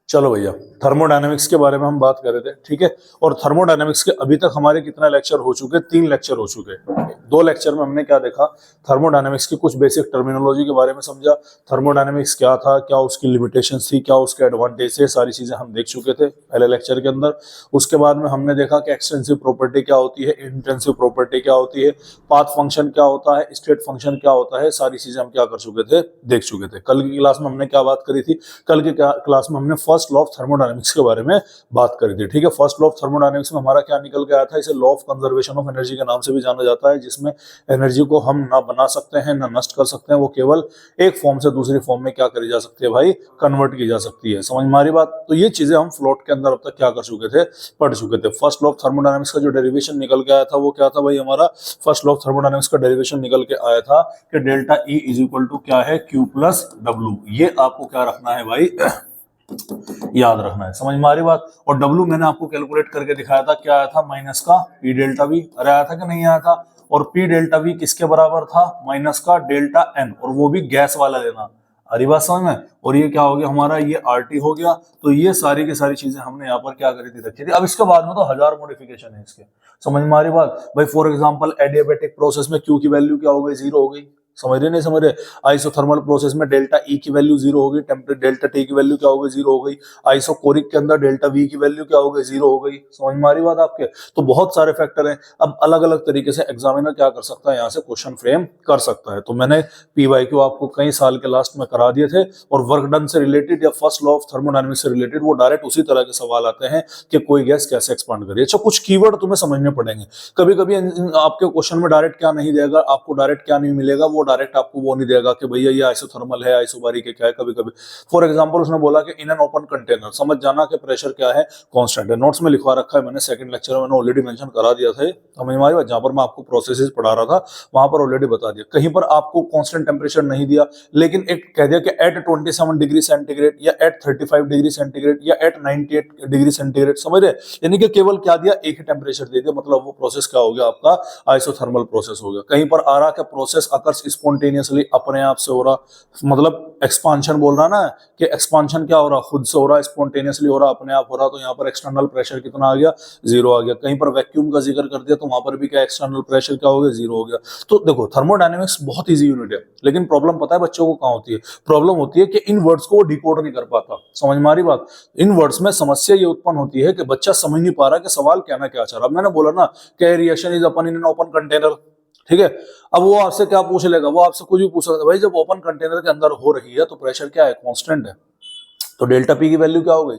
चलो भैया, थर्मोडायनेमिक्स के बारे में हम बात कर रहे थे, ठीक है। और थर्मोडायनेमिक्स के अभी तक हमारे कितना लेक्चर हो चुके? 3 लेक्चर हो चुके। 2 लेक्चर में हमने क्या देखा? थर्मोडायनेमिक्स की कुछ बेसिक टर्मिनोलॉजी के बारे में समझा, थर्मोडायनेमिक्स क्या था, क्या उसकी लिमिटेशंस थी, क्या उसके एडवांटेज थे, सारी चीजें हम देख चुके थे पहले लेक्चर के अंदर। उसके बाद में हमने देखा कि एक्सटेंसिव प्रॉपर्टी क्या होती है, इंटेंसिव प्रॉपर्टी क्या होती है, पाथ फंक्शन क्या होता है, स्टेट फंक्शन क्या होता है, सारी चीजें हम क्या कर चुके थे? देख चुके थे। कल की क्लास में हमने क्या बात करी थी? कल की क्लास में हमने फर्स्ट लॉ ऑफ थर्मोडायनेमिक्स के बारे में बात करी थी, ठीक है। फर्स्ट लॉ ऑफ थर्मोडायनेमिक्स में हमारा क्या निकल के आया था? इसे law of conservation of energy के नाम से भी जाना जाता है, जिसमें एनर्जी को हम ना बना सकते हैं ना नष्ट कर सकते हैं, वो केवल एक फॉर्म से दूसरी फॉर्म में क्या करी जा सकती है भाई? कन्वर्ट की जा सकती है। समझ में आ रही बात? तो ये चीजें हम फ्लोट के अंदर अब तक क्या कर चुके थे? पढ़ चुके थे। फर्स्ट लॉ ऑफ थर्मोडायनेमिक्स का जो डेरिवेशन निकल के आया था वो क्या था भाई? हमारा फर्स्ट लॉ ऑफ थर्मोडायनेमिक्स का डेरिवेशन निकल के आया था कि delta E is equal to क्या है? Q plus W. ये आपको क्या रखना है भाई? याद रखना है। समझ में आ रही बात? और W मैंने आपको कैलकुलेट करके दिखाया था, क्या आया था? माइनस का P डेल्टा V। अरे आया था कि नहीं आया था? और P डेल्टा V किसके बराबर था? माइनस का डेल्टा N, और वो भी गैस वाला लेना। अरे बात समझ में? और ये क्या हो गया हमारा? ये RT हो गया। तो ये सारी की सारी चीजें हमने यहाँ पर क्या करी थी? रखी थी। अब इसके बाद में तो 1000 मॉडिफिकेशन है इसके। समझ में आ रही बात भाई? फॉर एग्जाम्पल एडियाबेटिक प्रोसेस में Q की वैल्यू क्या हो गई? 0 हो गई। समझ रहे नहीं समझ रहे? आइसोथर्मल प्रोसेस में डेल्टा ई की वैल्यू 0 हो गई, डेल्टा टी की वैल्यू क्या हो गई? 0 हो गई। आइसोकोरिक के अंदर डेल्टा वी की वैल्यू क्या हो गई? 0 हो गई। समझ में आ रही बात आपके? तो बहुत सारे फैक्टर हैं। अब अलग अलग तरीके से एग्जामिनर क्या कर सकता है? यहाँ से क्वेश्चन फ्रेम कर सकता है। तो मैंने पीवाईक्यू आपको कई साल के लास्ट में करा दिए थे, और वर्क डन से रिलेटेड या फर्स्ट लॉ ऑफ थर्मोडायनेमिक्स से रिलेटेड वो डायरेक्ट उसी तरह के सवाल आते हैं कि कोई गैस कैसे एक्सपांड करिए। अच्छा, कुछ कीवर्ड तुम्हें समझने पड़ेंगे। कभी कभी आपके क्वेश्चन में डायरेक्ट क्या नहीं देगा, आपको डायरेक्ट क्या नहीं मिलेगा, वो डायरेक्ट आपको वो नहीं देगा कि भैया ये आइसोथर्मल है, आइसोबारिक है, क्या है। कभी कभी फॉर एग्जांपल उसने बोला कि इन एन ओपन कंटेनर, समझ जाना कि प्रेशर क्या है? कांस्टेंट है। नोट्स में लिखवा रखा है मैंने, सेकंड लेक्चर में मैंने ऑलरेडी मेंशन करा दिया था। समझ में आ रही बात? जहां पर मैं आपको प्रोसेसेस पढ़ा रहा था वहां पर ऑलरेडी बता दिया। कहीं पर आपको कांस्टेंट टेंपरेचर नहीं दिया, लेकिन एक कह दिया कि एट 27 डिग्री सेंटीग्रेड या एट 35 डिग्री सेंटीग्रेड या एट 98 डिग्री सेंटीग्रेड। समझ रहे? यानी कि केवल क्या दिया? एक ही टेंपरेचर दे दिया, मतलब वो प्रोसेस क्या हो गया आपका? आइसोथर्मल प्रोसेस हो गया। कहीं पर आ रहा कि प्रोसेस अकर्स स्पॉन्टेनियसली, अपने आप से हो रहा, मतलब एक्सपांशन बोल रहा ना, कि एक्सपांशन क्या हो रहा? खुद से हो रहा, स्पॉन्टेनियसली हो रहा, अपने आप हो रहा। तो यहाँ पर एक्सटर्नल प्रेशर कितना आ गया? 0 आ गया। कहीं पर वैक्यूम का जिक्र कर दिया तो वहां पर भी क्या एक्सटर्नल प्रेशर क्या हो गया? 0 हो गया। तो देखो, थर्मोडायनेमिक्स बहुत ईजी यूनिट है, लेकिन प्रॉब्लम पता है बच्चों को कहाँ होती है? प्रॉब्लम होती है कि इन वर्ड्स को वो डिकोड नहीं कर पाता। समझ में आ रही बात? इन वर्ड्स में समस्या ये उत्पन्न होती है कि बच्चा समझ नहीं पा रहा कि सवाल क्या ना क्या चाह रहा। मैंने बोला ना कि reaction is upon in an open container, ठीक है। अब वो आपसे क्या पूछ लेगा? वो आपसे कुछ भी पूछ सकता है भाई। जब ओपन कंटेनर के अंदर हो रही है तो प्रेशर क्या है? कांस्टेंट है। तो डेल्टा पी की वैल्यू क्या हो गई?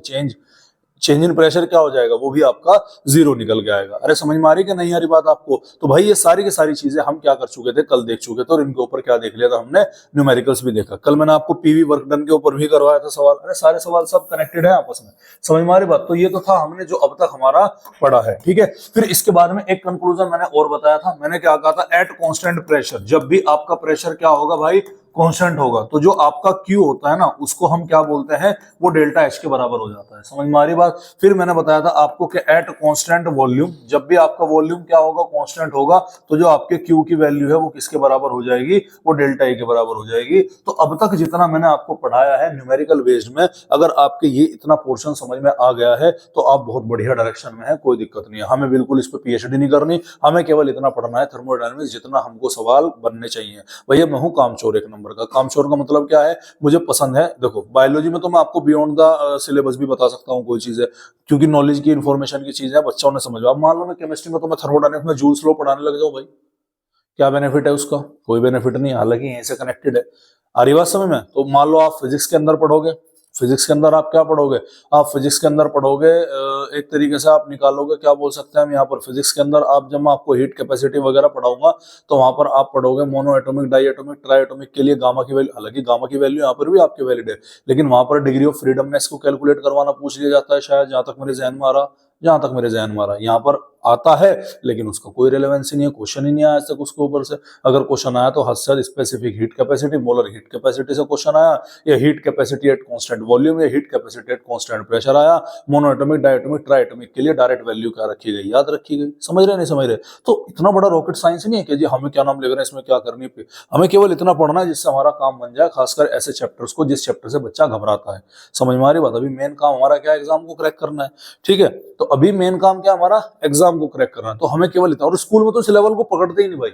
चेंज इन प्रेशर क्या हो जाएगा? वो भी आपका 0 निकल के आएगा। अरे समझ में आ रही कि नहीं आ रही बात आपको? तो भाई ये सारी की सारी चीजें हम क्या कर चुके थे? कल देख चुके थे, और इनके ऊपर क्या देख लिया था हमने? न्यूमेरिकल्स भी देखा। कल मैंने आपको पीवी वर्क डन के ऊपर भी करवाया था सवाल। अरे सारे सवाल सब कनेक्टेड है आपस में। समझ में आ रही बात? तो ये तो था हमने जो अब तक हमारा पढ़ा है, ठीक है। फिर इसके बाद में एक कंक्लूजन मैंने और बताया था। मैंने क्या कहा था? एट कांस्टेंट प्रेशर, जब भी आपका प्रेशर क्या होगा भाई? कांस्टेंट होगा, तो जो आपका Q होता है ना, उसको हम क्या बोलते हैं? वो डेल्टा H के बराबर हो जाता है। समझ में आ रही बात? फिर मैंने बताया था आपको कि एट कांस्टेंट वॉल्यूम, जब भी आपका वॉल्यूम क्या होगा? कांस्टेंट होगा, तो जो आपके Q की वैल्यू है वो किसके बराबर हो जाएगी? वो डेल्टा E के बराबर हो जाएगी। तो अब तक जितना मैंने आपको पढ़ाया है न्यूमेरिकल बेस्ड में, अगर आपके ये इतना पोर्शन समझ में आ गया है तो आप बहुत बढ़िया डायरेक्शन में है, कोई दिक्कत नहीं है। हमें बिल्कुल इस पर PhD नहीं करनी, हमें केवल इतना पढ़ना है थर्मोडायनेमिक्स जितना हमको सवाल बनने चाहिए। भैया मैं हूँ कामचोर एक नंबर का। कामचोर का मतलब क्या है? मुझे पसंद है। देखो बायोलॉजी में तो मैं आपको बियॉन्ड द सिलेबस भी बता सकता हूँ कोई चीज है, क्योंकि नॉलेज की इन्फॉर्मेशन की चीज है, बच्चों ने समझ। अब मान लो मैं केमिस्ट्री में तो मैं थर्मोडायनेमिक्स में जूल्स लॉ पढ़ाने लग जाऊँ भाई, क्या बेनिफिट है उसका? कोई बेनिफिट नहीं, हालांकि यहीं से कनेक्टेड है। आ रही बात समझ में? तो मान लो आप फिजिक्स के अंदर पढ़ोगे, फिजिक्स के अंदर आप क्या पढ़ोगे? आप फिजिक्स के अंदर पढ़ोगे एक तरीके से आप निकालोगे, क्या बोल सकते हैं हम यहाँ पर? फिजिक्स के अंदर आप, जब मैं आपको हीट कैपेसिटी वगैरह पढ़ाऊंगा तो वहां पर आप पढ़ोगे mono atomic, di atomic, tri atomic के लिए गामा की वैल्यू। हालांकि गामा की वैल्यू यहाँ पर भी आपके वैलिड है, लेकिन वहां पर डिग्री ऑफ फ्रीडमनेस को कैलकुलेट करवाना पूछ लिया जाता है शायद, जहां तक मेरे जहन में आ रहा। जहां तक मेरे जहन में आ रहा है। यहाँ पर आता है लेकिन उसका कोई रेलेवेंसी नहीं है, क्वेश्चन ही नहीं आया आज तक उसके ऊपर से। अगर क्वेश्चन आया तो हद से हद specific heat capacity, molar heat capacity से क्वेश्चन आया, या heat capacity at constant volume, या heat capacity at constant pressure आया। मोनोएटॉमिक, डायटोमिक, ट्राइएटॉमिक के लिए डायरेक्ट वैल्यू क्या रखी गई, याद रखी गई। समझ रहे नहीं समझ रहे? तो इतना बड़ा रॉकेट साइंस नहीं है कि जी हमें क्या नाम ले रहे हैं, इसमें क्या करनी है। हमें केवल इतना पढ़ना है जिससे हमारा काम बन जाए, खासकर ऐसे चैप्टर्स को जिस चैप्टर से बच्चा घबराता है। समझ में आ रही बात? अभी मेन काम हमारा क्या है, एग्जाम को क्रैक करना है, ठीक है। तो अभी मेन काम क्या हमारा, एग्जाम को क्रैक करना है। तो हमें केवल इतना, और स्कूल में तो इस लेवल को पकड़ते ही नहीं भाई,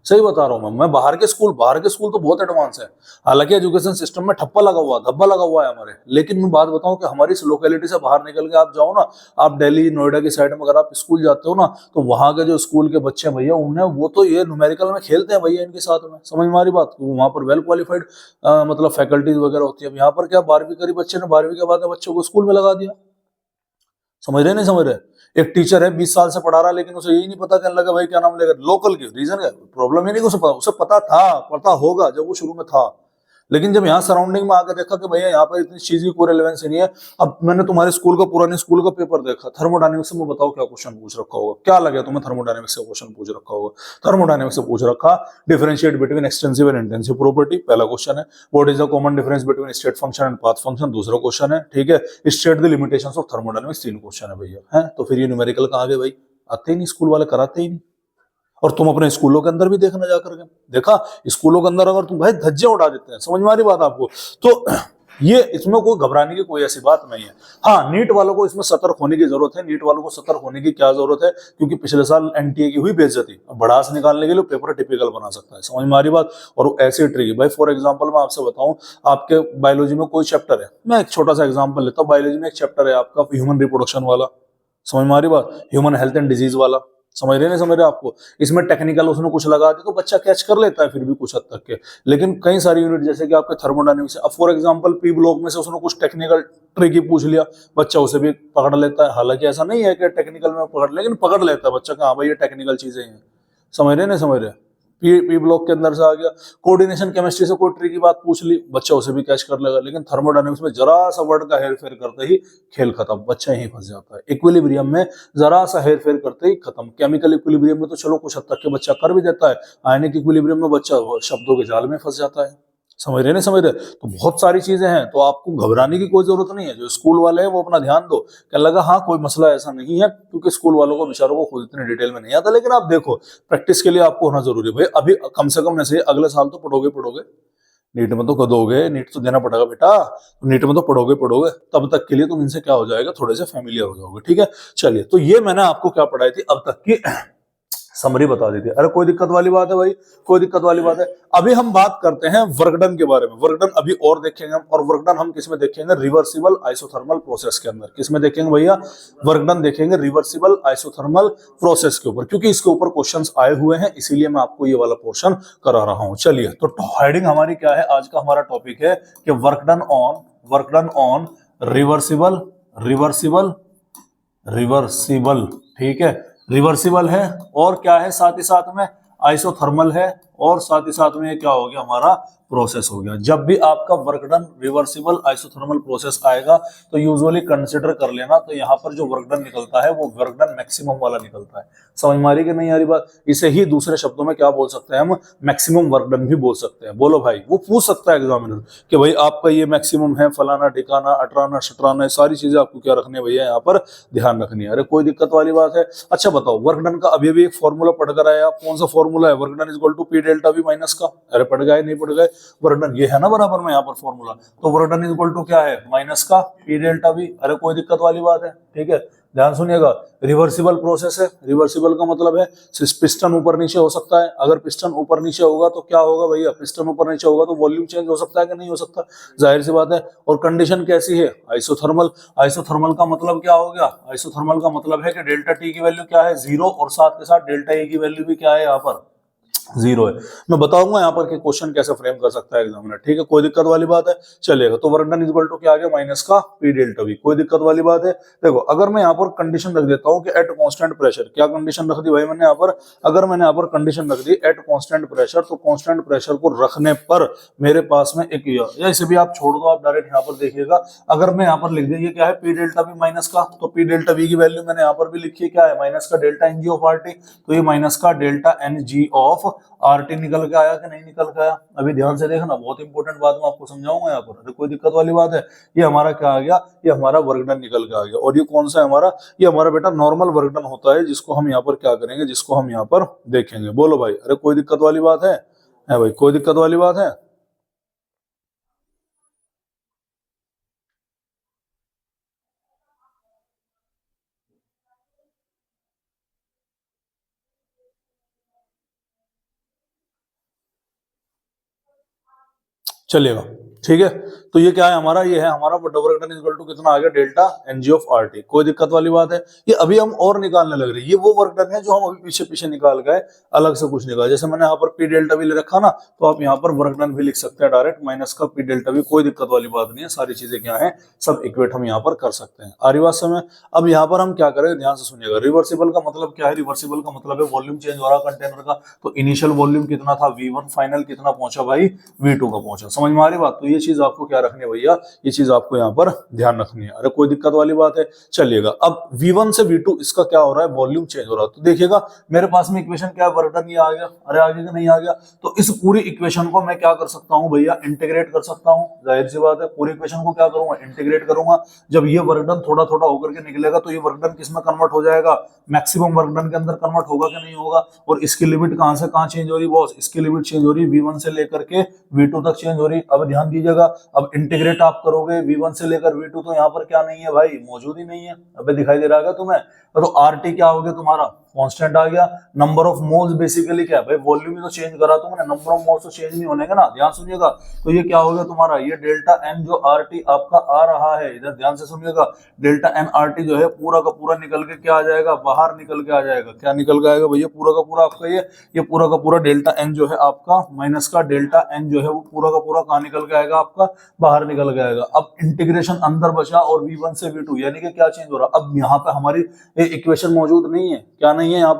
सही बता रहा हूं मैं। बाहर के स्कूल तो बहुत एडवांस है। हालांकि एजुकेशन सिस्टम में ठप्पा लगा हुआ, धब्बा लगा हुआ है हमारे। लेकिन मैं बात बताऊं कि हमारी इस लोकेलिटी से बाहर निकल के आप जाओ ना, आप दिल्ली नोएडा की साइड में अगर आप स्कूल जाते हो ना, तो वहां के जो स्कूल के बच्चे भैया, उन्हें वो तो ये न्यूमेरिकल में खेलते हैं भैया इनके साथ में। समझ में आ रही बात? वहां पर वेल क्वालिफाइड मतलब फैकल्टीज वगैरह होती है। यहाँ पर क्या, 12वीं करी बच्चे ने, 12वीं के बाद बच्चों को स्कूल में लगा दिया। समझ रहे नहीं समझ रहे? एक टीचर है 20 साल से पढ़ा रहा, लेकिन उसे यही नहीं पता, कहने लगा भाई क्या नाम लेगा लोकल की। रीजन क्या, प्रॉब्लम ये नहीं कि उसे पता था, पता होगा जब वो शुरू में था। लेकिन जब यहाँ सराउंडिंग में आकर देखा कि भैया यहाँ पर इतनी चीज की कोई रेलेवेंस नहीं है। अब मैंने तुम्हारे स्कूल का, पुराने स्कूल का पेपर देखा, थर्मोडायनेमिक्स में बताओ क्या क्वेश्चन पूछ रखा होगा, क्या लगे तुम्हें थर्मोडायनेमिक्स का क्वेश्चन पूछ रखा होगा? थर्मोडायनेमिक्स से पूछ रखा, differentiate between extensive and intensive property, पहला क्वेश्चन है। What is the common difference between state function and path function, दूसरा क्वेश्चन है, ठीक है। State the limitations of thermodynamics, तीन क्वेश्चन है भैया, है। तो फिर ये न्यूमेरिकल कहाँ गए भाई? आते ही नहीं, स्कूल वाले कराते ही नहीं। और तुम अपने स्कूलों के अंदर भी देखना जाकर के, देखा स्कूलों के अंदर अगर तुम भाई धज्जे उड़ा देते हैं, समझ में आ रही बात आपको? तो ये इसमें कोई घबराने की कोई ऐसी बात नहीं है। हाँ, नीट वालों को इसमें सतर्क होने की जरूरत है। नीट वालों को सतर्क होने की क्या जरूरत है? क्योंकि पिछले साल एनटीए की हुई बेइज्जती, भड़ास निकालने के लिए पेपर टिपिकल बना सकता है। समझ में आ रही बात? और ऐसे ट्रिकी भाई, फॉर एग्जाम्पल मैं आपसे बताऊं, आपके बायोलॉजी में कोई चैप्टर है, मैं एक छोटा सा एग्जाम्पल लेता हूँ। बायोलॉजी में एक चैप्टर है आपका ह्यूमन रिप्रोडक्शन वाला, समझ में आ रही बात? ह्यूमन हेल्थ एंड डिजीज वाला, समझ रहे नहीं समझ रहे आपको? इसमें टेक्निकल उसने कुछ लगा दिया तो बच्चा कैच कर लेता है फिर भी कुछ हद तक के। लेकिन कई सारी यूनिट जैसे कि आपके थर्मोडायनेमिक्स, अब फॉर एग्जांपल पी ब्लॉक में से उसने कुछ टेक्निकल ट्रिक ही पूछ लिया, बच्चा उसे भी पकड़ लेता है। हालांकि ऐसा नहीं है कि टेक्निकल में पकड़, लेकिन पकड़ लेता है बच्चा, हाँ भाई ये टेक्निकल चीजें हैं। समझ रहे नहीं समझ रहे? पी ब्लॉक के अंदर से आ गया, कोऑर्डिनेशन केमिस्ट्री से कोई ट्रिकी बात पूछ ली, बच्चा उसे भी कैच कर लेगा। लेकिन थर्मोडायनेमिक्स में जरा सा वर्ड का हेर फेर करते ही खेल खत्म, बच्चा यहीं फंस जाता है। इक्विलिब्रियम में जरा सा हेर फेर करते ही खत्म। केमिकल इक्विलिब्रियम में तो चलो कुछ हद तक के बच्चा कर भी देता है, आयनिक इक्विलिब्रियम में बच्चा शब्दों के जाल में फंस जाता है। समझ रहे नहीं समझ रहे? तो बहुत सारी चीजें हैं, तो आपको घबराने की कोई जरूरत नहीं है। जो स्कूल वाले हैं वो अपना ध्यान दो। क्या लगा, हाँ कोई मसला ऐसा नहीं है, क्योंकि स्कूल वालों को बेचारों को खुद इतने डिटेल में नहीं आता। लेकिन आप देखो, प्रैक्टिस के लिए आपको होना जरूरी है भाई। अभी कम से कम ऐसे अगले साल तो पढ़ोगे, नीट में तो कदोगे, नीट तो देना पड़ेगा बेटा, नीट में तो पढ़ोगे, तब तक के लिए तुम इनसे क्या हो जाएगा, थोड़े से फैमिलियर हो जाओगे, ठीक है। चलिए, तो ये मैंने आपको क्या पढ़ाई थी अब तक की समरी बता दी थी। अरे कोई दिक्कत वाली बात है भाई, कोई दिक्कत वाली बात है? अभी हम बात करते हैं वर्क डन के बारे में। वर्क डन अभी और देखेंगे हम, और वर्क डन हम किसमें देखेंगे? रिवर्सिबल आइसोथर्मल प्रोसेस के अंदर। किसमें देखेंगे भैया? वर्क डन देखेंगे रिवर्सिबल आइसोथर्मल प्रोसेस के ऊपर, क्योंकि इसके ऊपर क्वेश्चंस आए हुए हैं, इसीलिए मैं आपको ये वाला पोर्शन करा रहा हूं। चलिए, तो हेडिंग हमारी क्या है? आज का हमारा टॉपिक है कि वर्क डन ऑन रिवर्सिबल, ठीक है। रिवर्सिबल है, और क्या है साथ ही साथ में? आइसोथर्मल है, और साथ ही साथ में क्या हो गया हमारा? प्रोसेस हो गया। जब भी आपका work done reversible isothermal process आएगा तो यूजुअली कंसीडर कर लेना, तो यहाँ पर जो वर्क डन निकलता है वो वर्क डन मैक्सिमम वाला निकलता है। समझ में आ रही कि नहीं आ रही बात? इसे ही दूसरे शब्दों में क्या बोल सकते हैं हम? मैक्सिमम वर्क डन भी बोल सकते हैं। बोलो भाई, वो पूछ सकता है एग्जामिनर कि भाई आपका ये मैक्सिमम है, फलाना ढिकाना, अटराना शटराना, सारी चीजें आपको क्या रखनी है भैया, यहाँ पर ध्यान रखनी है। अरे कोई दिक्कत वाली बात है? अच्छा बताओ, वर्क डन का अभी भी एक फॉर्मूला पढ़कर आया, कौन सा फॉर्मूला है? Work done is equal to P delta V minus का। अरे पढ़ गए नहीं पढ़ गए? वर्क डन ये है ना बराबर में यहाँ पर फॉर्मूला, तो work done is equal to क्या है? माइनस का पी डेल्टा वी। अरे कोई दिक्कत वाली बात है? ठीक है, ध्यान सुनिएगा। रिवर्सिबल प्रोसेस है। रिवर्सिबल का मतलब है पिस्टन ऊपर नीचे हो सकता है। अगर पिस्टन ऊपर नीचे होगा तो क्या होगा भैया? पिस्टन ऊपर नीचे होगा तो वॉल्यूम चेंज हो सकता है कि नहीं हो सकता? जाहिर सी बात है। और कंडीशन कैसी है? आइसोथर्मल। आइसोथर्मल का मतलब क्या हो गया? आइसोथर्मल का मतलब है कि डेल्टा टी की वैल्यू क्या है? 0, और साथ के साथ डेल्टा ए की वैल्यू भी क्या है यहाँ पर? जीरो है। मैं बताऊंगा यहाँ पर कि क्वेश्चन कैसे फ्रेम कर सकता है एग्जामिनर, ठीक है, कोई दिक्कत वाली बात है, चलेगा। तो वर्क डन इक्वल टू क्या आ गया, माइनस का पी डेल्टा वी, कोई दिक्कत वाली बात है। देखो अगर मैं यहाँ पर कंडीशन रख देता हूँ कि एट कांस्टेंट प्रेशर, क्या कंडीशन रख दी भाई मैंने यहाँ पर, अगर मैंने यहाँ पर कंडीशन रख दी एट कांस्टेंट प्रेशर, तो कांस्टेंट प्रेशर को रखने पर मेरे पास में एक या इसे भी आप छोड़ दो, आप डायरेक्ट यहाँ पर देखिएगा, अगर मैं यहाँ पर लिख दिया ये क्या है पी डेल्टा वी माइनस का, तो पी डेल्टा वी की वैल्यू मैंने यहाँ पर भी लिखी है, क्या है माइनस का delta N G of R T, तो ये माइनस का delta N G of R T निकल के आया कि नहीं निकल के आया। अभी ध्यान से देखना, बहुत इंपॉर्टेंट बात मैं आपको समझाऊंगा यहाँ पर, अरे कोई दिक्कत वाली बात है। ये हमारा क्या आ गया, ये हमारा वर्क डन निकल के आ गया। और ये कौन सा है हमारा, ये हमारा बेटा नॉर्मल वर्क डन होता है, जिसको हम यहाँ पर क्या करेंगे, जिसको हम यहाँ पर देखेंगे। बोलो भाई, अरे कोई दिक्कत वाली बात है भाई, कोई दिक्कत वाली बात है। चलेगा, ठीक है। तो ये क्या है हमारा, ये है हमारा वर्क डन इक्वल टू कितना आ गया, delta NG of R T, कोई दिक्कत वाली बात है। ये अभी हम और निकालने लग रहे हैं, ये वो वर्क डन है जो हम अभी पीछे पीछे निकाल गए, अलग से कुछ निकाल। जैसे मैंने यहाँ पर पी डेल्टा वी ले रखा ना, तो आप यहाँ पर वर्क डन भी लिख सकते हैं डायरेक्ट, माइनस का पी डेल्टा वी, कोई दिक्कत वाली बात नहीं है। सारी चीजें क्या है, सब इक्वेट हम यहाँ पर कर सकते हैं। आ रही बात समझ। अब यहाँ पर हम क्या करें, ध्यान से सुनिएगा। रिवर्सिबल का मतलब क्या है, रिवर्सिबल का मतलब है वॉल्यूम चेंज हो रहा कंटेनर का। तो इनिशियल वॉल्यूम कितना था V1, फाइनल कितना पहुंचा भाई V2 का पहुंचा। समझ में आ रही बात। तो ये चीज आपको क्या रखनी है भैया, ये चीज आपको यहाँ पर ध्यान रखनी है। अरे कोई दिक्कत वाली बात है, चलिएगा। अब V1 से V2 इसका क्या हो रहा है, वॉल्यूम चेंज हो रहा है। तो देखिएगा मेरे पास में इक्वेशन क्या है, वर्क डन ये आ गया, अरे आगे का नहीं आ गया। तो इस पूरी इक्वेशन को मैं क्या कर सकता हूँ भैया, इंटीग्रेट कर सकता हूँ। जाहिर सी बात है, पूरी इक्वेशन को क्या करूंगा, इंटीग्रेट करूंगा। जब ये वर्क डन थोड़ा थोड़ा होकर के निकलेगा, तो ये वर्क डन किस में कन्वर्ट हो जाएगा, मैक्सिमम वर्क डन के अंदर कन्वर्ट होगा कि नहीं होगा। और इसकी लिमिट कहां से कहां चेंज हो रही बॉस, इसकी लिमिट चेंज हो रही V1 से लेकर के V2 तक चेंज हो रही। अब ध्यान दीजिएगा, अब इंटीग्रेट आप करोगे V1 से लेकर V2, तो यहाँ पर क्या नहीं है भाई, मौजूद ही नहीं है। अबे दिखाई दे रहा है तुम्हें। तो RT क्या हो गया तुम्हारा, कांस्टेंट आ गया। नंबर ऑफ मोल्स बेसिकली क्या है भाई, वॉल्यूम ही तो चेंज करा तुमने, नंबर ऑफ मोल्स तो चेंज नहीं होने का ना। ध्यान सुनिएगा, तो ये क्या हो गया तुम्हारा, ये डेल्टा एन जो RT आपका आ रहा है, इधर ध्यान से सुनिएगा, डेल्टा एन RT जो है पूरा का पूरा निकल के क्या आ जाएगा, बाहर निकल के आ जाएगा। क्या निकल के आएगा भैया, पूरा का पूरा आपका ये पूरा का पूरा डेल्टा एन जो है आपका, माइनस का डेल्टा एन जो है वो पूरा का पूरा कहाँ निकल के आएगा, आपका बाहर निकल के आएगा। अब इंटीग्रेशन अंदर बचा और V1 से V2, यानी कि क्या चेंज हो रहा। अब यहाँ पे हमारी इक्वेशन मौजूद नहीं है, क्या नहीं है यहाँ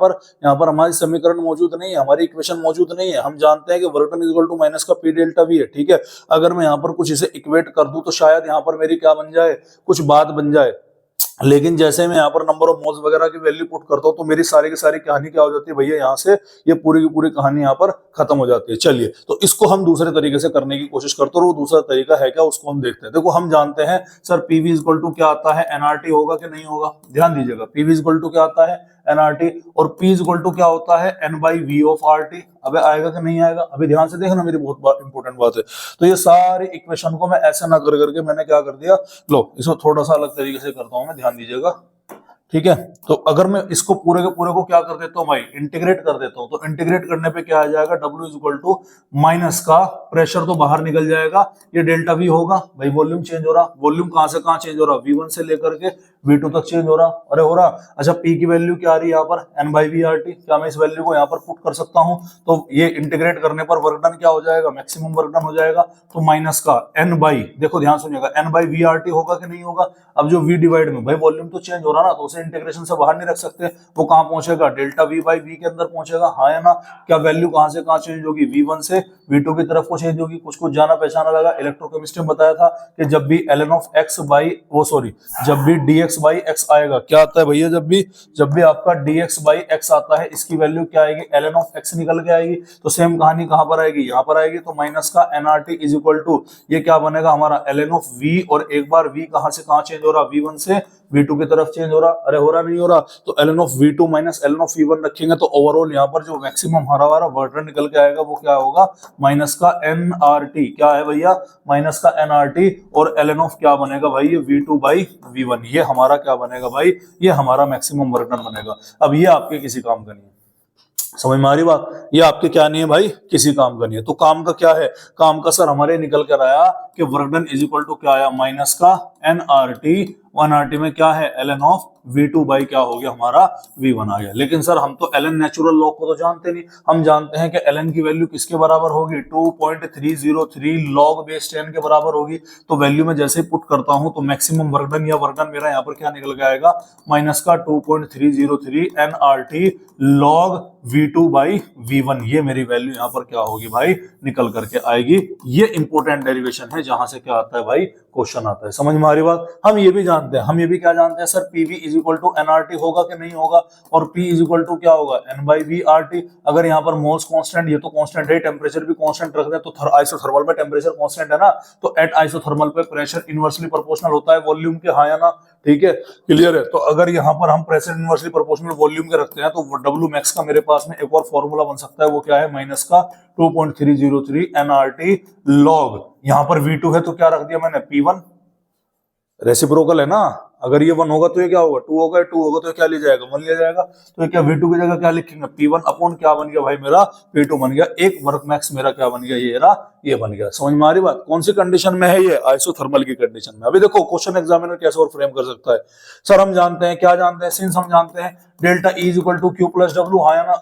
पर हमारी समीकरण मौजूद नहीं है, हमारी इक्वेशन मौजूद नहीं है। हम जानते हैं कि work done equal to minus का पी डेल्टा वी है, ठीक है। अगर मैं यहाँ पर कुछ इसे इक्वेट कर दूं, तो शायद यहाँ पर मेरी क्या बन जाए, कुछ बात बन जाए। लेकिन जैसे मैं यहाँ पर नंबर ऑफ मोल्स वगैरह की वैल्यू पुट करता हूँ, तो मेरी सारी की सारी कहानी क्या हो जाती है भैया, यहाँ से ये पूरी की पूरी कहानी यहाँ पर खत्म हो जाती है। चलिए, तो इसको हम दूसरे तरीके से करने की कोशिश करते हैं, और वो दूसरा तरीका है क्या, उसको हम देखते हैं। देखो हम जानते हैं सर पीवी इक्वल टू क्या आता है, एनआरटी होगा कि नहीं होगा। ध्यान दीजिएगा, पीवी इक्वल टू क्या आता है, एनआरटी, और पी इक्वल टू क्या होता है, N by V of RT. अबे आएगा कि नहीं आएगा, अभी ध्यान से देखना, मेरी बहुत इंपॉर्टेंट बात है। तो ये सारी इक्वेशन को मैं ऐसे ना कर करके मैंने क्या कर दिया, लो इसको थोड़ा सा अलग तरीके से करता हूं मैं, ध्यान दीजिएगा, ठीक है। तो अगर मैं इसको पूरे के पूरे को क्या कर देता हूं भाई, इंटीग्रेट कर देता हूं, तो इंटीग्रेट करने पे क्या आ जाएगा, W is equal to minus का प्रेशर तो बाहर निकल जाएगा, ये डेल्टा V होगा भाई, वॉल्यूम चेंज हो रहा, वॉल्यूम कहां से कहां चेंज हो रहा, V1 से लेकर के V2 तक चेंज हो रहा, अरे हो रहा। अच्छा P की वैल्यू क्या आ रही है यहाँ पर, N by V R T, क्या मैं इस वैल्यू को यहाँ पर पुट कर सकता हूँ, तो ये इंटीग्रेट करने पर वर्क डन क्या हो जाएगा, मैक्सिमम वर्क डन हो जाएगा। तो माइनस का N बाई, देखो ध्यान सुनिएगा, N by V R T होगा कि नहीं होगा। अब जो V डिवाइड में भाई वॉल्यूम तो चेंज हो रहा ना, तो उसे इंटीग्रेशन से बाहर नहीं रख सकते, वो कहां पहुंचेगा, डेल्टा V बाई वी के अंदर पहुंचेगा, हाँ या ना। क्या वैल्यू कहां से कहां चेंज होगी, V1 से V2 की तरफ को चेंज होगी। कुछ कुछ जाना पहचाना लगा, इलेक्ट्रोकेमिस्ट्री में बताया था कि जब भी ln ऑफ x बाई वो सॉरी जब भी dx बाई x आएगा, क्या आता है भैया, जब भी आपका dx बाई x आता है, इसकी वैल्यू क्या आएगी, ln ऑफ x निकल के आएगी। तो सेम कहानी कहां पर आएगी, यहां पर आएगी। तो माइनस का nRT इज इक्वल टू ये क्या बनेगा हमारा ln ऑफ v, और एक बार v कहां से कहां चेंज हो रहा, V1 से V2 की तरफ चेंज हो रहा, अरे हो रहा नहीं हो रहा। तो ln of V2 minus ln of V1 रखेंगे, तो ओवरऑल यहाँ पर जो मैक्सिमम हरा वर्क डन निकल के आएगा वो क्या होगा, माइनस का nRT, क्या है भैया, माइनस का nRT, और ln ऑफ क्या बनेगा भाई, ये V2 बाई V1, ये हमारा क्या बनेगा भाई, ये हमारा मैक्सिमम वर्क डन बनेगा। अब ये आपके किसी काम का नहीं है, समझ में आ रही बात, ये आपके क्या नहीं है भाई, किसी काम का नहीं है। तो काम का क्या है, काम का सर हमारे निकल कर आया कि work done is equal to क्या आया, माइनस का nRT, 1RT में क्या है ln ऑफ V2 बाई क्या हो गया हमारा V1 आ गया। लेकिन सर हम तो एलन नेचुरल लॉ को तो जानते नहीं, हम जानते हैं कि एलन की वैल्यू किसके बराबर होगी 2.303 लॉग बेस 10 के बराबर होगी। तो वैल्यू में जैसे पुट करता हूं तो मैक्सिमम वर्क डन या वर्क डन मेरा यहाँ पर क्या निकल के आएगा माइनस का 2.303 nRT log V2 by V1, ये मेरी वैल्यू यहाँ पर क्या होगी भाई निकल करके आएगी। ये इंपॉर्टेंट डेरिवेशन है जहां से क्या आता है भाई क्वेश्चन आता है। समझ में आ रही बात। हम ये भी जानते हैं, हम ये भी क्या जानते हैं sir PV is equal to nRT होगा कि नहीं होगा, और P इज इक्वल टू क्या होगा N बाई V RT। अगर यहाँ पर मोल्स कांस्टेंट, ये तो कांस्टेंट है, टेम्परेचर भी कांस्टेंट रख दे तो आइसोथर्मल में टेम्परेचर कांस्टेंट है ना, तो एट आइसोथर्मल पे प्रेशर इनवर्सली प्रोपोर्शनल होता है वॉल्यूम के, हाँ या ना, ठीक है क्लियर है। तो अगर यहाँ पर हम प्रेशर इनवर्सली प्रोपोर्शनल वॉल्यूम के रखते हैं तो W मैक्स का मेरे पास में एक और फॉर्मूला बन सकता है, वो क्या है माइनस का 2.303 nRT लॉग, यहाँ पर V2 है तो क्या रख दिया मैंने P1, रेसिप्रोकल है ना, अगर ये 1 होगा तो ये क्या होगा 2 होगा, 2 होगा तो ये क्या लिया जाएगा 1 लिया जाएगा। तो ये क्या V2 की जगह क्या लिखेंगे P1 अपॉन क्या बन गया भाई मेरा P2 बन गया, एक वर्क मैक्स मेरा क्या बन गया ये बन गया। समझ में आ रही बात। कौन सी कंडीशन में है ये आइसोथर्मल की कंडीशन में। अभी देखो क्वेश्चन एग्जामिनर कैसे और फ्रेम कर सकता है। सर हम जानते हैं, क्या जानते हैं, सिंस हम जानते हैं delta E is equal to Q plus W, हाँ या ना,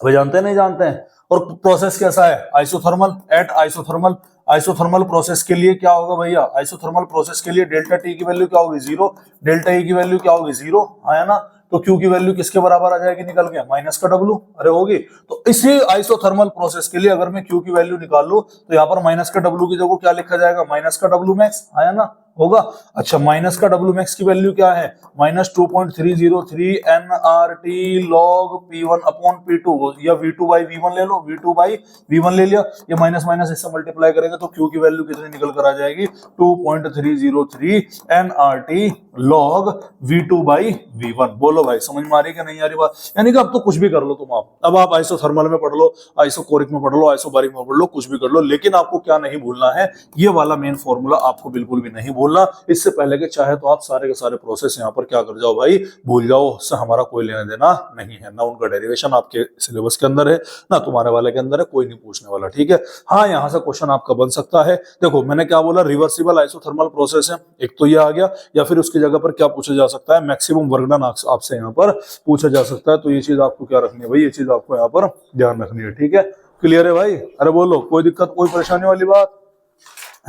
वे जानते हैं नहीं जानते हैं। और प्रोसेस कैसा है isothermal, at isothermal, isothermal process के लिए क्या होगा भैया, आइसोथर्मल प्रोसेस के लिए डेल्टा T की वैल्यू क्या होगी 0, डेल्टा E की वैल्यू क्या होगी 0, है ना। तो Q की वैल्यू किसके बराबर आ जाएगी निकल के माइनस का W, अरे होगी। तो इसी आइसोथर्मल प्रोसेस के लिए अगर मैं Q की वैल्यू निकाल लूं तो यहाँ पर माइनस का W की जगह क्या लिखा जाएगा माइनस का W मैक्स, है ना, होगा। अच्छा माइनस का W मैक्स की वैल्यू क्या है minus 2.303 nRT log P1 upon P2, या V2 बाई V1 ले लो, V2 बाई V1 ले लिया, ये माइनस माइनस इससे मल्टीप्लाई करेंगे तो Q की वैल्यू कितनी निकल कर आ जाएगी 2.303 nRT log V2 by V1। बोलो भाई समझ में आ रही है कि नहीं आ रही बात। यानी कि अब तो कुछ भी कर लो तुम, अब आप आइसोथर्मल में पढ़ लो, आइसोकोरिक में पढ़ लो, आइसोबारिक में पढ़ लो, कुछ भी कर लो, लेकिन आपको क्या नहीं भूलना है, ये वाला मेन फॉर्मूला आपको बिल्कुल भी नहीं भूलना। इससे पहले के चाहे तो आप सारे के सारे प्रोसेस यहाँ पर क्या कर जाओ भाई भूल जाओ, उससे हमारा कोई लेना देना नहीं है, ना उनका डेरिवेशन आपके सिलेबस के अंदर है ना तुम्हारे वाले के अंदर है, कोई नहीं पूछने वाला, ठीक है। हाँ यहाँ से क्वेश्चन आपका बन सकता है। देखो मैंने क्या बोला, रिवर्सिबल आइसोथर्मल प्रोसेस है, एक तो ये आ गया, या फिर उसकी जगह पर क्या पूछा जा सकता है मैक्सिमम वर्क डन आपसे यहाँ पर पूछा जा सकता है। तो ये चीज आपको क्या रखनी है भाई, ये चीज आपको यहाँ पर ध्यान रखनी है, ठीक है क्लियर है भाई। अरे बोलो कोई दिक्कत कोई परेशानी वाली बात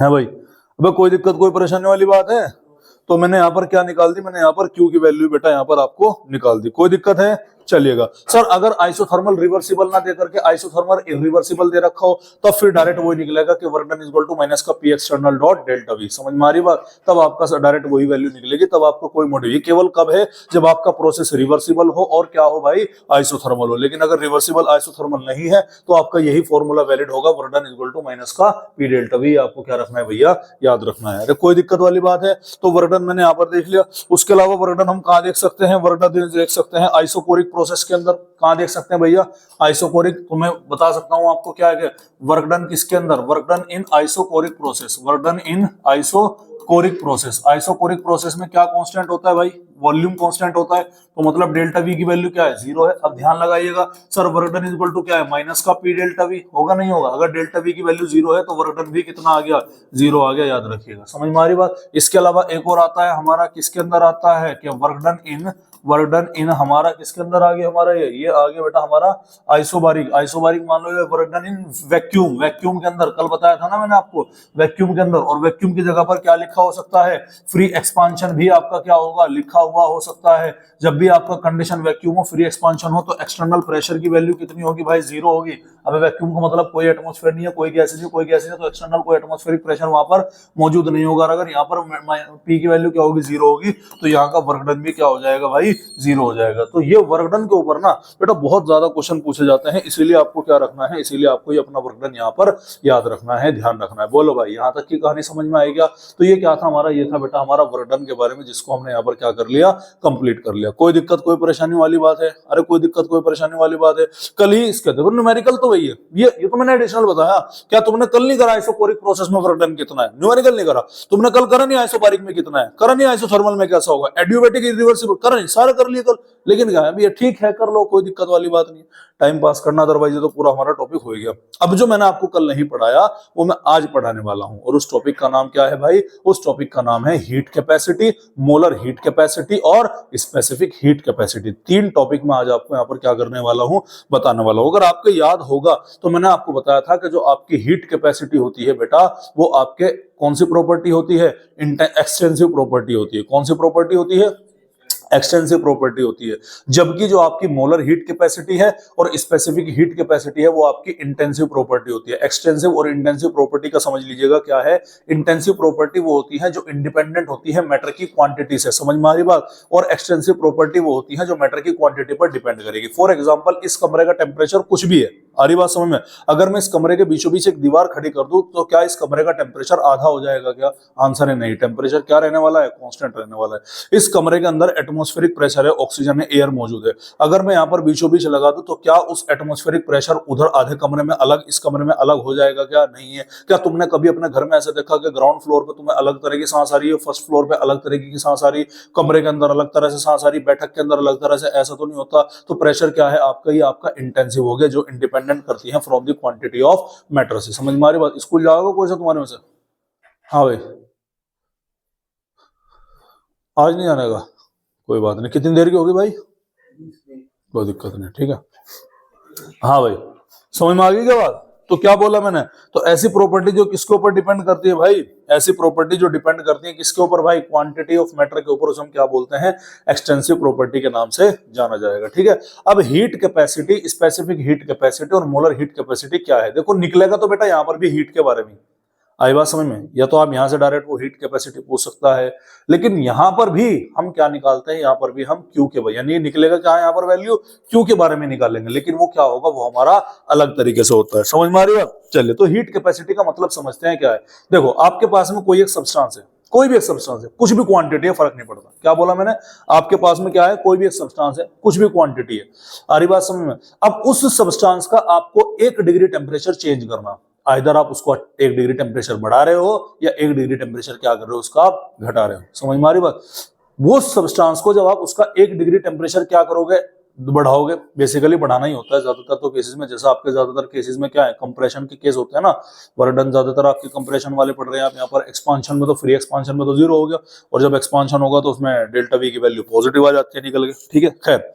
है भाई, अबे कोई दिक्कत कोई परेशानी वाली बात है। तो मैंने यहाँ पर क्या निकाल दी, मैंने यहाँ पर Q की वैल्यू बेटा यहाँ पर आपको निकाल दी, कोई दिक्कत है चलिएगा। सर अगर आइसोथर्मल रिवर्सिबल ना दे करके आइसोथर्मल इरिवर्सिबल दे रखा हो तो फिर डायरेक्ट वही निकलेगा कि work done is equal to minus का P external dot delta V। समझ में आ रही बात। तब आपका डायरेक्ट वही वैल्यू निकलेगी, तब आपको कोई मोटिव, ये केवल कब है जब आपका प्रोसेस रिवर्सिबल हो और क्या हो भाई आइसोथर्मल हो। लेकिन अगर रिवर्सिबल आइसोथर्मल नहीं है तो आपका यही फॉर्मूला वैलिड होगा, work done is equal to minus का P डेल्टा V। आपको क्या रखना है भैया याद रखना है। अरे कोई दिक्कत वाली बात है। तो वर्क डन मैंने यहाँ पर देख लिया। उसके अलावा वर्क डन हम कहाँ देख सकते हैं, वर्क डन देख सकते हैं आइसोकोरिक प्रोसेस के अंदर। कहां देख सकते हैं भैया आइसोकोरिक, तो मैं बता सकता हूं आपको क्या है वर्क डन किसके अंदर, work done in isochoric process, work done in isochoric process. Isochoric process में क्या कांस्टेंट होता है भाई, वॉल्यूम कांस्टेंट होता है, तो मतलब डेल्टा V की वैल्यू क्या है 0 है। अब ध्यान लगाइएगा sir work done is equal to क्या है माइनस का P डेल्टा V, होगा नहीं होगा। अगर डेल्टा V की वैल्यू 0 है तो वर्क डन V कितना आ गया 0 आ गया, याद रखिएगा। समझ में आ रही बात। इसके अलावा एक और आता है हमारा, किसके अंदर आता है कि वर्क डन इन हमारा किसके अंदर आ गया, हमारा ये आ गया बेटा हमारा आइसोबारिक। आइसोबारिक मान लो ये work done in vacuum, vacuum के अंदर कल बताया था ना मैंने आपको, वैक्यूम के अंदर। और वैक्यूम की जगह पर क्या लिखा हो सकता है, फ्री एक्सपांशन भी आपका क्या होगा लिखा हुआ हो सकता है। जब भी आपका कंडीशन वैक्यूम हो, फ्री एक्सपांशन हो, तो एक्सटर्नल प्रेशर की वैल्यू कितनी होगी भाई 0 होगी। अब वैक्यूम का मतलब कोई एटमॉस्फेयर नहीं है, कोई गैस नहीं है, कोई गैस नहीं है, तो एक्सटर्नल कोई एटमॉस्फेरिक प्रेशर वहां पर मौजूद नहीं होगा। अगर यहाँ पर P की वैल्यू क्या होगी 0 होगी, तो यहाँ का वर्क डन भी क्या हो जाएगा भाई 0 हो जाएगा। तो ये वर्क डन के ऊपर ना बेटा बहुत ज्यादा क्वेश्चन पूछे जाते हैं, इसीलिए आपको क्या रखना है, इसीलिए आपको ये अपना वर्क डन यहाँ पर याद रखना है, ध्यान रखना है। बोलो भाई यहाँ तक की कहानी समझ में आई क्या। तो ये क्या था हमारा, ये था बेटा हमारा वर्क डन के बारे में, जिसको हमने यहाँ पर क्या कर लिया कंप्लीट कर लिया। कोई दिक्कत कोई परेशानी वाली बात है, अरे कोई दिक्कत कोई परेशानी वाली बात है। कल ही इसके देखो न्यूमेरिकल तो वही है, ये तो मैंने एडिशनल बताया। क्या तुमने कल नहीं करा आइसोकोरिक प्रोसेस में वर्क डन कितना है, न्यूमेरिकल नहीं करा तुमने कल, करा नहीं आइसोबारिक में कितना है, करा नहीं आइसोथर्मल में कैसा होगा, एडियोबैटिक इरिवर्सिबल करा नहीं, सारा कर लिए कल। लेकिन क्या है अभी ठीक है कर लो, कोई दिक्कत वाली बात नहीं, टाइम पास करना, अदरवाइज तो पूरा हमारा टॉपिक हो गया। अब जो मैंने आपको कल नहीं पढ़ाया वो मैं आज पढ़ाने वाला हूं, और उस टॉपिक का नाम क्या है भाई, उस टॉपिक का नाम है heat capacity, molar heat capacity capacity और स्पेसिफिक हीट कैपेसिटी। तीन टॉपिक में आज आपको यहाँ पर क्या करने वाला हूँ, बताने वाला हूँ। अगर आपको याद होगा तो मैंने आपको बताया था कि जो आपकी हीट कैपेसिटी होती है बेटा, वो आपके कौन सी प्रॉपर्टी होती है, एक्सटेंसिव प्रॉपर्टी होती है। कौन सी प्रॉपर्टी होती है, एक्सटेंसिव प्रॉपर्टी होती है। जबकि जो आपकी मोलर हीट कैपेसिटी है और स्पेसिफिक हीट कैपेसिटी है वो आपकी इंटेंसिव प्रॉपर्टी होती है। एक्सटेंसिव और इंटेंसिव प्रॉपर्टी का समझ लीजिएगा क्या है। इंटेंसिव प्रॉपर्टी वो होती है जो इंडिपेंडेंट होती है मैटर की क्वांटिटी से, समझ में आ रही बात। और एक्सटेंसिव प्रॉपर्टी वो होती है जो मैटर की क्वांटिटी पर डिपेंड करेगी। फॉर एग्जाम्पल, इस कमरे का टेम्परेचर कुछ भी है, आ रही बात समझ में। अगर मैं इस कमरे के बीचों बीच एक दीवार खड़ी कर दूं तो क्या इस कमरे का टेम्परेचर आधा हो जाएगा क्या? आंसर है नहीं। टेम्परेचर क्या रहने वाला है, कांस्टेंट रहने वाला है। इस कमरे के अंदर एटमॉस्फेरिक प्रेशर है, ऑक्सीजन है, एयर मौजूद है। अगर मैं यहाँ पर बीचों बीच लगा दूं तो क्या उस एटमॉस्फेरिक प्रेशर उधर आधे कमरे में अलग, इस कमरे में अलग हो जाएगा क्या? नहीं है। क्या तुमने कभी अपने घर में ऐसे देखा कि ग्राउंड फ्लोर पे तुम्हें अलग तरह की सांस आ रही है, फर्स्ट फ्लोर पे अलग तरह की सांस आ रही, कमरे के अंदर अलग तरह से सांस आ रही, बैठक के अंदर अलग तरह से? ऐसा तो नहीं होता। तो प्रेशर क्या है आपका, ये आपका इंटेंसिव हो गया, जो इंडिपेंडेंट करती है from the quantity of matter से। समझ में आ रही बात। स्कूल जाओगे कोई सा तुम्हारे में से? हाँ भाई, आज नहीं जाने का, कोई बात नहीं। कितनी देर की होगी भाई? कोई दिक्कत नहीं, ठीक है। हाँ भाई, समझ में आ गई क्या बात? तो क्या बोला मैंने, तो ऐसी प्रॉपर्टी जो किसके ऊपर डिपेंड करती है भाई, ऐसी प्रॉपर्टी जो डिपेंड करती है किसके ऊपर भाई, क्वांटिटी ऑफ मैटर के ऊपर, उसे हम क्या बोलते हैं, एक्सटेंसिव प्रॉपर्टी के नाम से जाना जाएगा, ठीक है। अब heat capacity, specific heat capacity और मोलर हीट कैपेसिटी क्या है, देखो निकलेगा तो बेटा यहाँ पर भी हीट के बारे में। आई बात समझ में? या तो आप यहां से डायरेक्ट वो हीट कैपेसिटी पूछ सकता है, लेकिन यहां पर भी हम क्या निकालते हैं, यहां पर भी हम क्यू के, यानी निकलेगा क्या है यहाँ पर वैल्यू, क्यू के बारे में निकालेंगे, लेकिन वो क्या होगा, वो हमारा अलग तरीके से होता है। समझ में आ रही है? चलिए, तो हीट कैपेसिटी का मतलब समझते हैं क्या है। देखो, आपके पास में कोई एक सब्सटेंस है, कोई भी एक सब्सटेंस है, कुछ भी क्वांटिटी है, फर्क नहीं पड़ता। क्या बोला मैंने, आपके पास में क्या है, कोई भी एक सब्सटेंस है, कुछ भी क्वांटिटी है। आ रही बात समझ में? अब उस सब्सटेंस का आपको 1 डिग्री टेम्परेचर चेंज करना, आइदर आप उसको 1 डिग्री टेम्परेचर बढ़ा रहे हो या 1 डिग्री टेम्परेचर क्या कर रहे हो, उसका आप घटा रहे हो। समझ में आ रही बात? वो सब्सटेंस को जब आप उसका 1 डिग्री टेम्परेचर क्या करोगे, बढ़ाओगे, बेसिकली बढ़ाना ही होता है ज्यादातर तो केसेस में। जैसा आपके ज्यादातर केसेस में क्या है, कंप्रेशन के केस होते हैं ना, वर्डन ज्यादातर आपके कंप्रेशन वाले पड़ रहे हैं। आप यहाँ पर एक्सपांशन में तो, फ्री एक्सपांशन में तो 0 हो गया, और जब एक्सपांशन होगा तो उसमें डेल्टा वी की वैल्यू पॉजिटिव आ जाती है निकल के, ठीक है। खैर,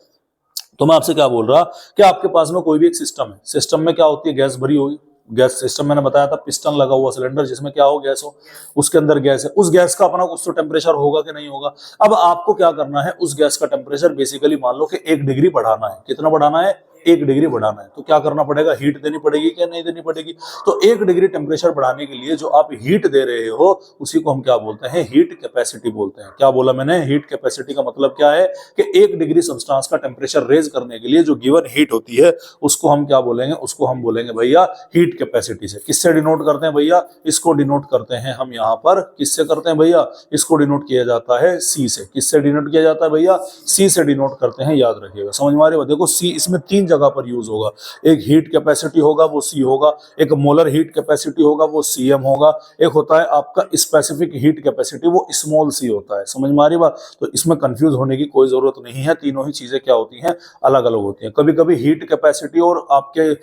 तो मैं आपसे क्या बोल रहा कि आपके पास में कोई भी एक सिस्टम है, सिस्टम में क्या होती है, गैस भरी होगी। गैस सिस्टम मैंने बताया था, पिस्टन लगा हुआ सिलेंडर जिसमें क्या हो, गैस हो, उसके अंदर गैस है। उस गैस का अपना कुछ तो टेम्परेचर होगा कि नहीं होगा। अब आपको क्या करना है, उस गैस का टेम्परेचर बेसिकली मान लो कि 1 डिग्री बढ़ाना है। कितना बढ़ाना है, 1 डिग्री बढ़ाना है। तो क्या करना पड़ेगा, हीट देनी पड़ेगी क्या नहीं देनी पड़ेगी। तो 1 डिग्री टेम्परेचर बढ़ाने के लिए जो आप हीट दे रहे हो उसी को हम क्या बोलते हैं, हीट कैपेसिटी बोलते हैं। क्या बोला मैंने, हीट कैपेसिटी का मतलब क्या है कि 1 डिग्री सब्सटेंस का टेम्परेचर रेज करने के लिए जो गिवन हीट होती है उसको हम क्या बोलेंगे, उसको हम बोलेंगे भैया हीट कैपेसिटी से। किससे डिनोट करते हैं भैया, इसको डिनोट करते हैं हम यहाँ पर, किससे करते हैं भैया, इसको डिनोट किया जाता है सी से। किससे डिनोट किया जाता है भैया, सी से डिनोट करते हैं, याद रखिएगा। समझ में आ रही है? देखो, सी इसमें 3 जगह पर यूज होगा। एक हीट कैपेसिटी होगा वो सी होगा, एक मोलर हीट कैपेसिटी होगा वो सीएम होगा, एक होता है आपका स्पेसिफिक हीट कैपेसिटी, वो स्मॉल सी होता है। समझ में आ रही बात? तो इसमें कंफ्यूज होने की कोई जरूरत नहीं है, तीनों ही चीजें क्या होती हैं, अलग अलग होती हैं। कभी कभी हीट कैपेसिटी और आपके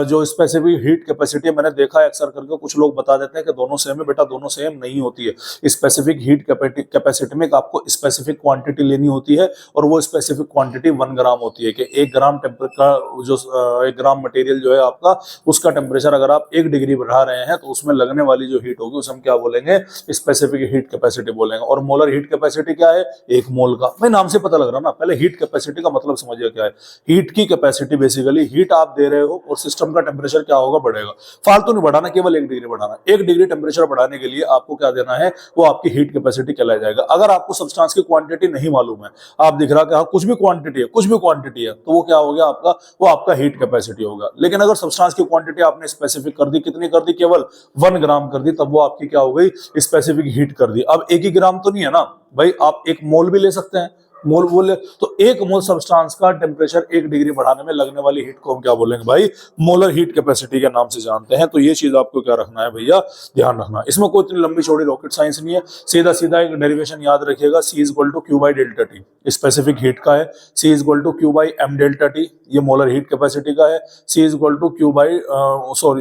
जो स्पेसिफिक हीट कैपेसिटी, मैंने देखा है अक्सर करके कुछ लोग बता देते हैं कि दोनों सेम है। बेटा दोनों सेम नहीं होती है। स्पेसिफिक हीट कैपेसिटी में आपको स्पेसिफिक क्वांटिटी लेनी होती है, और वो स्पेसिफिक क्वांटिटी 1 ग्राम होती है कि 1 ग्राम का जो 1 ग्राम मटेरियल जो है आपका, उसका टेम्परेचर अगर आप 1 डिग्री बढ़ा रहे हैं तो उसमें लगने वाली जो हीट होगी उसे हम क्या बोलेंगे, स्पेसिफिक हीट कैपेसिटी बोलेंगे। और मोलर हीट कैपेसिटी क्या है, 1 मोल का। भाई नाम से पता लग रहा ना, पहले हीट कैपेसिटी का मतलब समझिए क्या है। हीट की कैपेसिटी बेसिकली हीट आप दे रहे हो और सिस्टम का टेम्परेचर क्या होगा, बढ़ेगा। फालतू नहीं बढ़ाना, केवल 1 डिग्री बढ़ाना। 1 डिग्री टेम्परेचर बढ़ाने के लिए आपको क्या देना है, वो आपकी हीट कैपेसिटी कहलाया जाएगा। अगर आपको सब्सटेंस की क्वांटिटी नहीं मालूम है, आप दिख रहा कि हाँ कुछ भी क्वांटिटी है, कुछ भी क्वांटिटी है, तो वो क्या हो गया आपका, वो आपका हीट कैपेसिटी होगा। लेकिन अगर सब्सटेंस की क्वांटिटी आपने स्पेसिफिक कर दी, कितनी कर दी, केवल 1 ग्राम कर दी, तब वो आपकी क्या हो गई, स्पेसिफिक हीट कर दी। अब 1 ही ग्राम तो नहीं है ना भाई, आप 1 मोल भी ले सकते हैं। मोल बोले तो 1 मोल सब्सटेंस का टेम्परेचर 1 डिग्री बढ़ाने में लगने वाली हीट को हम क्या बोलेंगे भाई, मोलर हीट कैपेसिटी के नाम से जानते हैं। तो ये चीज आपको क्या रखना है भैया, ध्यान रखना। इसमें कोई इतनी लंबी चौड़ी रॉकेट साइंस नहीं है, सीधा सीधा एक डेरिवेशन याद रखिएगा, C = Q / delta T. Specific heat का है, C = Q / m delta T, ये मोलर हीट कैपेसिटी का है। C = Q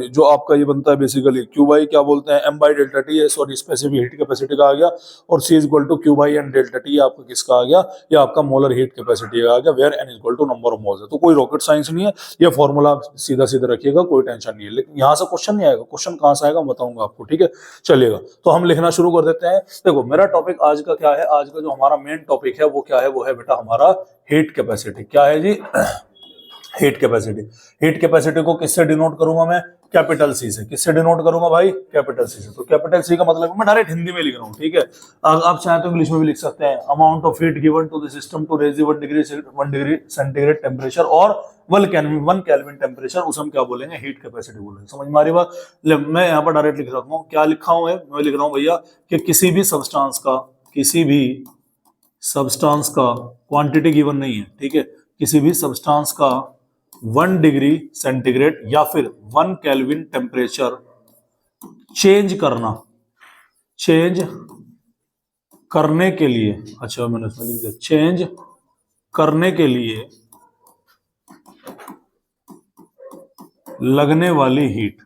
/ जो आपका ये बनता है बेसिकली Q / क्या बोलते हैं, m / डेल्टा टी है, सॉरी स्पेसिफिक हीट कैपेसिटी का आ गया। और C = Q / n delta T आपका किसका आ गया, ये आपका मोलर हीट कैपेसिटी आ गया, where n = number of moles है। तो कोई रॉकेट साइंस नहीं है, ये फॉर्मूला सीधा सीधा रखिएगा, कोई टेंशन नहीं है। लेकिन यहाँ से क्वेश्चन नहीं आएगा, क्वेश्चन कहाँ से आएगा बताऊंगा आपको, ठीक है। चलिएगा, तो हम लिखना शुरू कर देते हैं। देखो मेरा टॉपिक आज का क्या है, आज का जो हमारा मेन टॉपिक है वो क्या है, वो है बेटा हमारा हीट कैपेसिटी। क्या है जी, हीट कैपेसिटी। हीट कैपेसिटी को किससे डिनोट करूंगा मैं, कैपिटल सी से। किससे डिनोट करूंगा भाई, कैपिटल सी से। तो कैपिटल सी का मतलब मैं डायरेक्ट हिंदी में लिख रहा हूँ, ठीक है। आप चाहे तो इंग्लिश में भी लिख सकते हैं। Amount of heat given to the system to raise 1 degree centigrade temperature और 1 केल्विन टेम्परेचर, उसे हम क्या बोलेंगे, हीट कैपेसिटी बोलेंगे। समझ में आ रही बात। मैं यहाँ पर डायरेक्ट लिख रहा हूँ, क्या लिखा हूँ मैं लिख रहा हूँ भैया कि किसी भी सब्सटेंस का क्वांटिटी गिवन नहीं है, ठीक है। किसी भी सब्सटेंस का 1 डिग्री सेंटीग्रेड या फिर 1 केल्विन टेम्परेचर चेंज करने के लिए, अच्छा मैंने इसमें लिख दिया, चेंज करने के लिए लगने वाली हीट,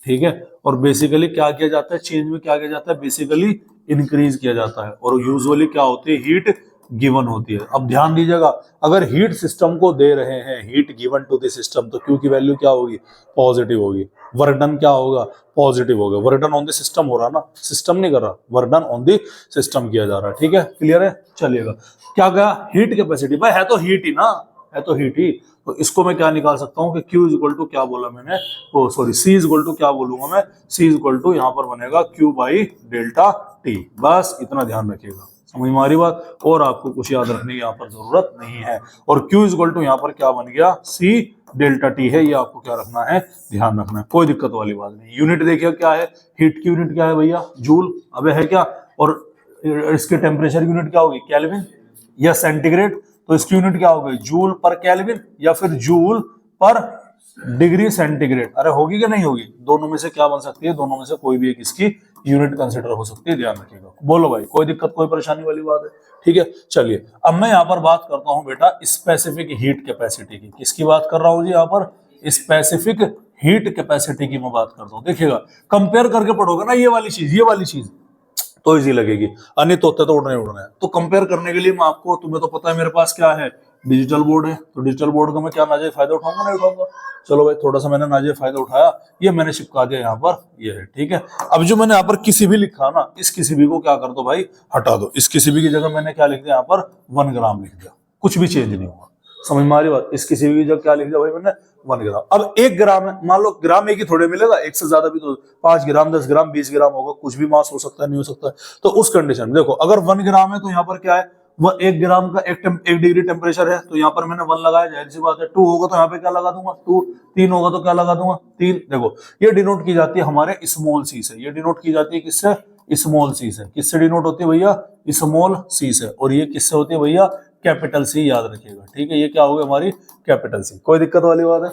ठीक है। और बेसिकली क्या किया जाता है, चेंज में क्या किया जाता है, बेसिकली इंक्रीज किया जाता है। और यूजुअली क्या होती है, हीट गिवन होती है। अब ध्यान दीजिएगा, अगर हीट सिस्टम को दे रहे हैं, heat given to the system, तो Q की वैल्यू क्या होगी, पॉजिटिव होगी। वर्क डन क्या होगा, पॉजिटिव होगा। Work done on the system हो रहा ना, सिस्टम नहीं कर रहा, work done on the system किया जा रहा है, ठीक है। क्लियर है, चलिएगा। क्या कहा, हीट कैपेसिटी, भाई है तो हीट ही ना, है तो हीट ही। तो इसको मैं क्या निकाल सकता हूँ कि Q = क्या बोला मैंने, ओ सॉरी C = क्या बोलूंगा मैं, C = यहाँ पर बनेगा Q / डेल्टा टी। बस इतना ध्यान रखिएगा, समझ में आ रही बात। और आपको कुछ याद रखने की यहाँ पर जरूरत नहीं है। और Q = यहाँ पर क्या बन गया, C डेल्टा टी है, ये आपको क्या रखना है, ध्यान रखना है, कोई दिक्कत वाली बात नहीं। यूनिट देखिए क्या है, हीट की यूनिट क्या है भैया, जूल, अबे है क्या। और इसके टेम्परेचर यूनिट क्या होगी, केल्विन या सेंटीग्रेड। तो इसकी यूनिट क्या होगी, जूल पर केल्विन या फिर जूल पर डिग्री सेंटीग्रेड। अरे होगी कि नहीं होगी, दोनों में से क्या बन सकती है, दोनों में से कोई भी एक इसकी यूनिट कंसिडर हो सकती है, ध्यान रखिएगा। बोलो भाई, कोई दिक्कत कोई परेशानी वाली बात है, ठीक है। चलिए अब मैं यहाँ पर बात करता हूँ बेटा स्पेसिफिक हीट कैपेसिटी की। किसकी बात कर रहा हूँ जी, यहाँ पर स्पेसिफिक हीट कैपेसिटी की मैं बात करता हूँ। देखिएगा, कंपेयर करके पढ़ोगे ना ये वाली चीज तो इजी लगेगी, अन्य तो उड़ना ही उड़ना है। तो कंपेयर करने के लिए मैं आपको, तुम्हें तो पता है मेरे पास क्या है, डिजिटल बोर्ड है। तो डिजिटल बोर्ड का मैं क्या नाजायज फायदा उठाऊंगा, नहीं उठाऊंगा। चलो भाई, थोड़ा सा मैंने नाजायज फायदा उठाया, ये मैंने चिपका दिया यहाँ पर, ये है, ठीक है। अब जो मैंने यहाँ पर किसी भी लिखा ना, इस किसी भी को क्या कर दो भाई, हटा दो। इस किसी भी की जगह मैंने क्या लिख दिया, यहाँ पर 1 ग्राम लिख दिया, कुछ भी चेंज नहीं हुआ। समझ में आ रही बात। इस किसी भी जगह क्या लिख दिया भाई मैंने, 1 ग्राम। अब 1 ग्राम है, मान लो ग्राम एक ही थोड़े मिलेगा, एक से ज्यादा भी तो 5 ग्राम 10 ग्राम 20 ग्राम होगा, कुछ भी मास हो सकता है, नहीं हो सकता है। तो उस कंडीशन में देखो, अगर 1 ग्राम है तो यहाँ पर क्या है, वह 1 ग्राम का 1 डिग्री टेम्परेचर है, तो यहाँ पर मैंने 1 लगाया, जाहिर सी बात है। 2 होगा तो यहाँ पे क्या लगा दूंगा 2, 3 होगा तो क्या लगा दूंगा 3। देखो ये डिनोट की जाती है हमारे स्मॉल सी से, ये डिनोट की जाती है किससे, स्मॉल सी से। किससे डिनोट होती है भैया, स्मॉल सी से। और ये किससे होती है भैया, कैपिटल सी, याद रखिएगा, ठीक है। ये क्या होगा हमारी कैपिटल सी, कोई दिक्कत वाली बात है।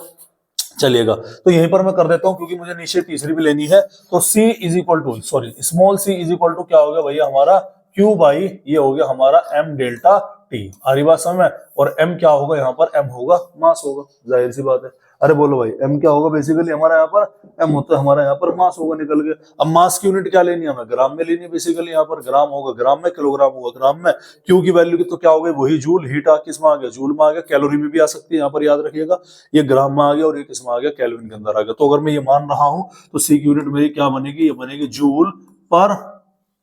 चलिएगा, तो यहीं पर मैं कर देता हूं क्योंकि मुझे नीचे तीसरी भी लेनी है। तो C = स्मॉल c = क्या हो गया भैया हमारा, Q / ये हो गया हमारा m डेल्टा टी। आ रही बात समझ में। और m क्या होगा यहाँ पर, m होगा मास होगा, जाहिर सी बात है। अरे बोलो भाई, m क्या होगा, बेसिकली हमारा यहाँ पर m होता है, हमारा यहाँ पर मास होगा, निकल गया। अब मास की यूनिट क्या लेनी है हमें, ग्राम में लेनी है। बेसिकली यहाँ पर ग्राम होगा ग्राम में, किलोग्राम होगा ग्राम में। Q की वैल्यू की तो क्या हो गई, वही जूल। हीट किस में आ गया, जूल में आ गया। कैलोरी में भी आ सकती है, यहाँ पर याद रखिएगा। ये ग्राम में आ गया और ये किस में आ गया, केल्विन के अंदर आ गया। तो अगर मैं ये मान रहा हूं तो C की यूनिट मेरी क्या बनेगी, ये बनेगी जूल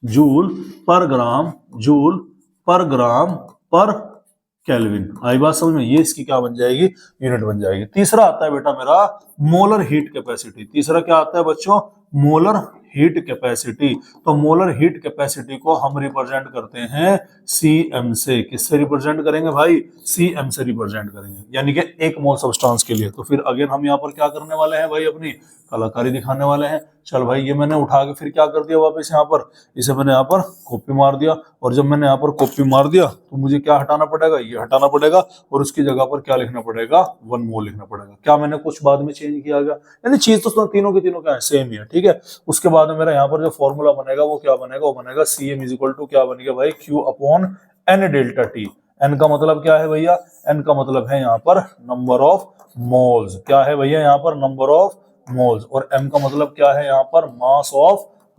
पर ग्राम पर केल्विन। आई बात समझ में, ये इसकी क्या बन जाएगी, यूनिट बन जाएगी। तीसरा आता है बेटा मेरा मोलर हीट कैपेसिटी। तीसरा क्या आता है बच्चों, मोलर हीट कैपेसिटी, तो मोलर हीट कैपेसिटी को हम रिप्रेजेंट करते हैं सीएम से। किससे रिप्रेजेंट करेंगे भाई? सीएम से रिप्रेजेंट करेंगे, यानी कि 1 मोल सब्सटेंस के लिए। तो फिर अगेन हम यहाँ पर क्या करने वाले हैं भाई? अपनी कलाकारी दिखाने वाले हैं। चल भाई, ये मैंने उठा के फिर क्या कर दिया वापस यहाँ पर, इसे मैंने यहाँ पर कॉपी मार दिया, और जब मैंने यहाँ पर कॉपी मार दिया तो मुझे क्या हटाना पड़ेगा? ये हटाना पड़ेगा, और उसकी जगह पर क्या लिखना पड़ेगा? 1 मोल लिखना पड़ेगा। क्या मैंने कुछ बाद में चेंज किया गया? यानी चीज तो तीनों की तीनों क्या है? सेम ही है, ठीक है। उसके बाद में मेरा यहाँ पर जो फॉर्मूला बनेगा वो क्या बनेगा? वो बनेगा CM इज इक्वल टू क्या बनेगा भाई? Q upon N delta T। N का मतलब क्या है भैया? N का मतलब है यहाँ पर नंबर ऑफ मोल्स। क्या है भैया यहाँ पर? Number of moles. और M का मतलब क्या है यहाँ पर?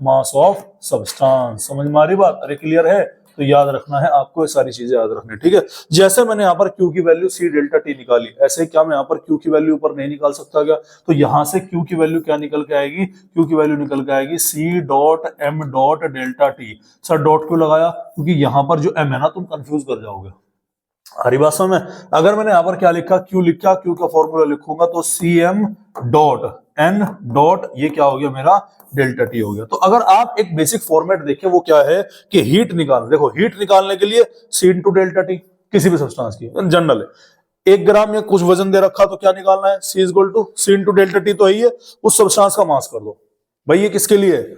Mass of substance. समझ में आ रही बात? अरे क्लियर है? तो याद रखना है आपको, ये सारी चीजें याद रखनी है, ठीक है। जैसे मैंने यहाँ पर Q की वैल्यू C डेल्टा T निकाली, ऐसे क्या मैं यहाँ पर Q की वैल्यू ऊपर नहीं निकाल सकता क्या? तो यहाँ से Q की वैल्यू क्या निकल के आएगी? Q की वैल्यू निकल के आएगी C dot M dot delta T। Sir dot क्यों लगाया? क्योंकि यहाँ पर जो M है ना, तुम कंफ्यूज कर जाओगे। हरी बात समझ में? अगर मैंने यहाँ पर क्या लिखा? Q लिखा, Q का फॉर्मूला लिखूंगा तो CM डॉट N डॉट ये क्या हो गया मेरा? डेल्टा T हो गया। तो अगर आप एक बेसिक फॉर्मेट देखें, वो क्या है कि हीट निकाल, देखो हीट निकालने के लिए C इंटू डेल्टा T किसी भी सब्सटेंस की जनरल है। 1 ग्राम या कुछ वजन दे रखा तो क्या निकालना है? C is equal to C into delta T तो है ही है, उस सब्सटेंस का मास कर दो भाई। ये किसके लिए है?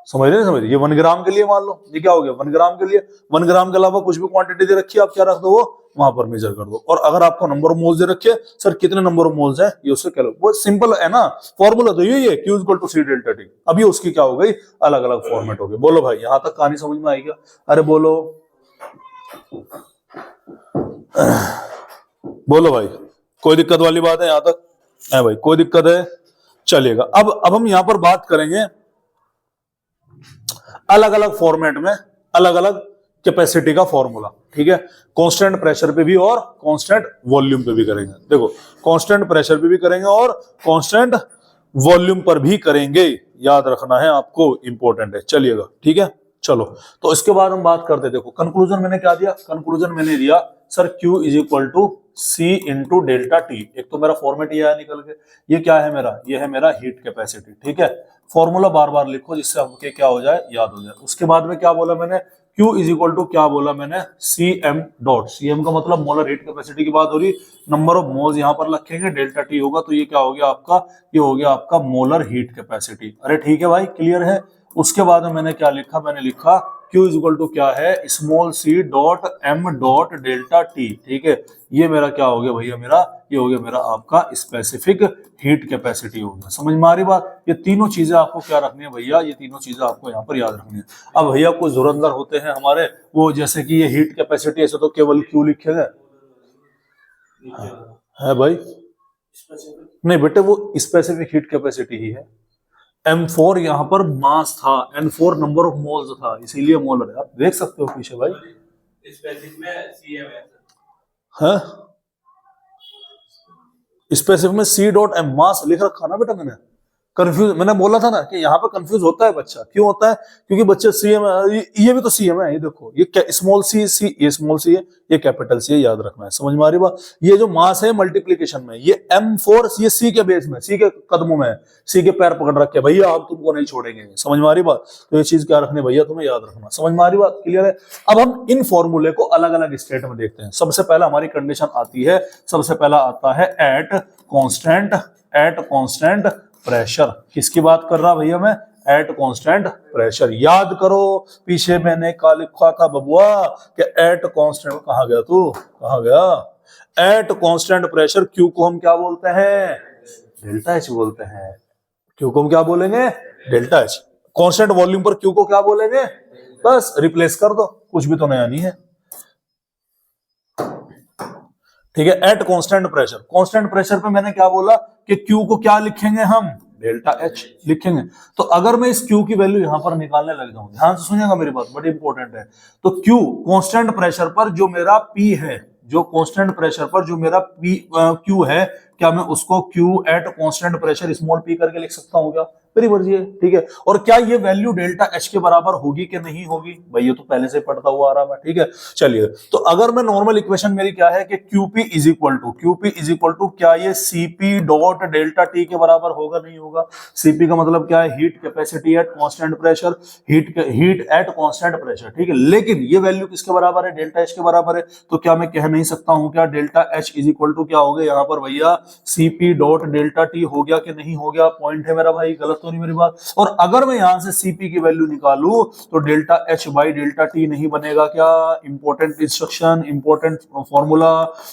समझ रहे? समझ रहे? ये 1 ग्राम के लिए मान लो, ये क्या हो गया? 1 ग्राम के लिए। 1 ग्राम के अलावा कुछ भी क्वांटिटी दे रखी है, आप क्या रख दो? वो वहां पर मेजर कर दो। और अगर आपको नंबर ऑफ मोल्स दे रखे, सर कितने नंबर ऑफ मोल्स है, ये उससे कह लो। वो सिंपल है ना, फॉर्मूला तो यही है, Q equal to C delta T। अब ये उसकी क्या हो गई? अलग अलग फॉर्मेट हो गई। बोलो भाई, यहां तक कहानी समझ में आई क्या? अरे बोलो बोलो भाई, कोई दिक्कत वाली बात है यहां तक? है भाई, कोई दिक्कत है? चलिएगा। अब हम यहां पर बात करेंगे अलग अलग फॉर्मेट में अलग अलग कैपेसिटी का फॉर्मूला, ठीक है। कांस्टेंट प्रेशर पे भी और कांस्टेंट वॉल्यूम पे भी करेंगे। देखो, कांस्टेंट प्रेशर पे भी करेंगे और कांस्टेंट वॉल्यूम पर भी करेंगे, याद रखना है आपको, इंपॉर्टेंट है। चलिएगा, ठीक है। चलो, तो इसके बाद हम बात करते हैं। देखो, कंक्लूजन मैंने क्या दिया? कंक्लूजन मैंने दिया sir Q is equal to C into delta T। एक तो मेरा फॉर्मेट ये है निकल के, ये क्या है मेरा? ये है मेरा हीट कैपेसिटी, ठीक है। फॉर्मूला बार बार लिखो जिससे आपके क्या हो जाए? याद हो जाए। उसके बाद में क्या बोला मैंने? Q इज इक्वल टू क्या बोला मैंने? CM dot. CM का मतलब मोलर हीट कैपेसिटी की बात हो रही, नंबर ऑफ मोल्स यहाँ पर रखेंगे, डेल्टा T होगा, तो ये क्या हो गया आपका? ये हो गया आपका मोलर हीट कैपेसिटी। अरे ठीक है भाई, क्लियर है? उसके बाद में मैंने क्या लिखा? मैंने लिखा Q इज इक्वल टू क्या है? Small c dot M dot delta T, ठीक है। ये मेरा क्या हो गया भैया? मेरा ये हो गया मेरा आपका स्पेसिफिक हीट कैपेसिटी हो गया। समझ में आ रही बात? ये तीनों चीजें आपको क्या रखनी है भैया? ये तीनों चीजें आपको यहाँ पर याद रखनी है। अब भैया कुछ धुरंधर होते हैं हमारे, वो जैसे कि ये हीट कैपेसिटी, ऐसे तो केवल Q लिखेगा है भाई? नहीं बेटे, वो स्पेसिफिक हीट कैपेसिटी ही है। M4 यहाँ पर मास था, N4 नंबर ऑफ मोल्स था, इसीलिए मोलर है। आप देख सकते हो पीछे भाई, स्पेसिफिक में CM है। हाँ, स्पेसिफिक में C डॉट M मास लिख रखा ना बेटा। मैंने कंफ्यूज, मैंने बोला था ना कि यहाँ पे कंफ्यूज होता है बच्चा। क्यों होता है? क्योंकि बच्चे CM, ये भी तो CM है, ये देखो, ये स्मॉल c, ये स्मॉल c है, ये कैपिटल C है, याद रखना है। समझ में आ रही बात? ये जो मास है मल्टीप्लीकेशन में, ये M4 ये C के बेस में, C के कदमों में, C के पैर पकड़ रखे भैया, आप तुमको नहीं छोड़ेंगे। समझ में आ रही बात? तो ये चीज क्या रखनी भैया? तुम्हें याद रखना। समझ में आ रही बात? क्लियर है? अब हम इन फॉर्मूले को अलग अलग स्टेट में देखते हैं। सबसे पहला हमारी कंडीशन आती है, सबसे पहला आता है एट कांस्टेंट प्रेशर। किसकी बात कर रहा भैया मैं? Eight constant pressure. याद करो, पीछे मैंने क्या लिखा था बबुआ कि एट कांस्टेंट, कहां गया तू? कहां गया? एट कांस्टेंट प्रेशर Q को हम क्या बोलते हैं? डेल्टा H बोलते हैं। Q को हम क्या बोलेंगे? Delta H। कांस्टेंट वॉल्यूम पर Q को क्या बोलेंगे? बस रिप्लेस कर दो, कुछ भी तो नया नहीं है, ठीक है। Eight constant pressure, constant pressure पे मैंने क्या बोला कि Q को क्या लिखेंगे हम? डेल्टा H लिखेंगे। तो अगर मैं इस Q की वैल्यू यहां पर निकालने लग जाऊं, ध्यान से सुनिएगा मेरी बात, बड़ी इंपॉर्टेंट है। तो Q कांस्टेंट प्रेशर पर जो मेरा P है, जो कांस्टेंट प्रेशर पर जो मेरा Q है, क्या मैं उसको Q eight constant pressure small p करके लिख सकता हूं क्या? मेरी मर्जी है, ठीक है। और क्या ये वैल्यू डेल्टा एच के बराबर होगी कि नहीं होगी, भाई ये तो पहले से पढ़ता हुआ आ रहा है, ठीक है। चलिए, तो अगर मैं नॉर्मल इक्वेशन मेरी क्या है कि QP इज इक्वल टू क्या ये CP डॉट डेल्टा टी के बराबर होगा, नहीं होगा। CP का मतलब क्या है, heat capacity at constant pressure, heat at constant pressure, ठीक है। लेकिन ये वैल्यू किसके बराबर है, डेल्टा एच के बराबर है। तो क्या मैं कह नहीं सकता हूं क्या delta H is equal to क्या हो गया यहाँ पर भैया CP डॉट डेल्टा टी हो गया कि नहीं हो गया, पॉइंट है मेरा भाई, गलत तो नहीं मेरी बात। और अगर मैं यहां से CP की वैल्यू निकालूं तो delta H by delta T नहीं बनेगा क्या, इंपॉर्टेंट इंस्ट्रक्शन, इंपॉर्टेंट फॉर्मूला।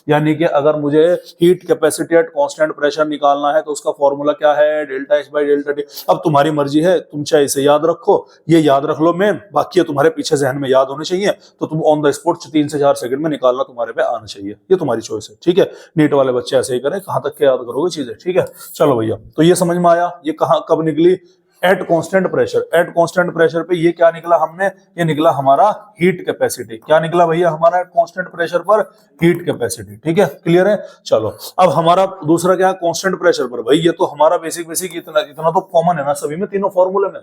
यानी कि अगर मुझे heat capacity at constant pressure निकालना है तो उसका फॉर्मूला क्या है, delta H by delta T. अब तुम्हारी मर्जी है, तुम चाहे इसे याद रखो, ये याद रख लो मेन, बाकी तुम्हारे पीछे जहन में याद होने चाहिए, तो तुम ऑन द स्पॉट 3 से 4 सेकंड में निकालना तुम्हारे पे आना चाहिए, ये तुम्हारी चॉइस है, ठीक है। नीट वाले बच्चे ऐसे ही करें, कहां तक के याद करोगे चीजें, ठीक है। चलो भैया, तो ये समझ में आया, ये कहां कब निकली, eight constant pressure. Eight constant pressure पे ये क्या निकला हमने, ये निकला हमारा हीट कैपेसिटी। क्या निकला भैया हमारा एट कांस्टेंट प्रेशर पर, हीट कैपेसिटी, ठीक है, क्लियर है। चलो, अब हमारा दूसरा क्या है, कांस्टेंट प्रेशर पर। भाई ये तो हमारा बेसिक इतना तो कॉमन है ना सभी में, तीनों फॉर्मूले में,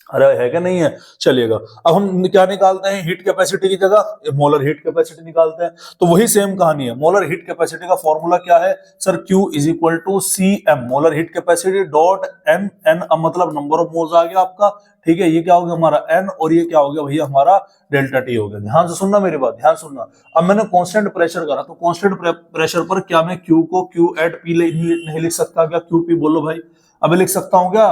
अरे है क्या नहीं है, चलिएगा। अब हम क्या निकालते हैं, हीट कैपेसिटी की जगह मोलर हीट कैपेसिटी निकालते हैं। तो वही सेम कहानी है, मोलर हीट कैपेसिटी का फॉर्मूला क्या है sir, Q is equal to CM molar heat capacity dot M N, मतलब नंबर ऑफ मोल्स आ गया आपका, ठीक है। ये क्या हो गया हमारा N, और ये क्या हो गया भैया हमारा डेल्टा टी हो गया। ध्यान से सुनना मेरी बात, ध्यान सुनना। अब मैंने कांस्टेंट प्रेशर करा, तो कांस्टेंट प्रेशर पर क्या मैं Q को Q एट P नहीं लिख सकता क्या, QP बोलो भाई, अभी लिख सकता हूं क्या,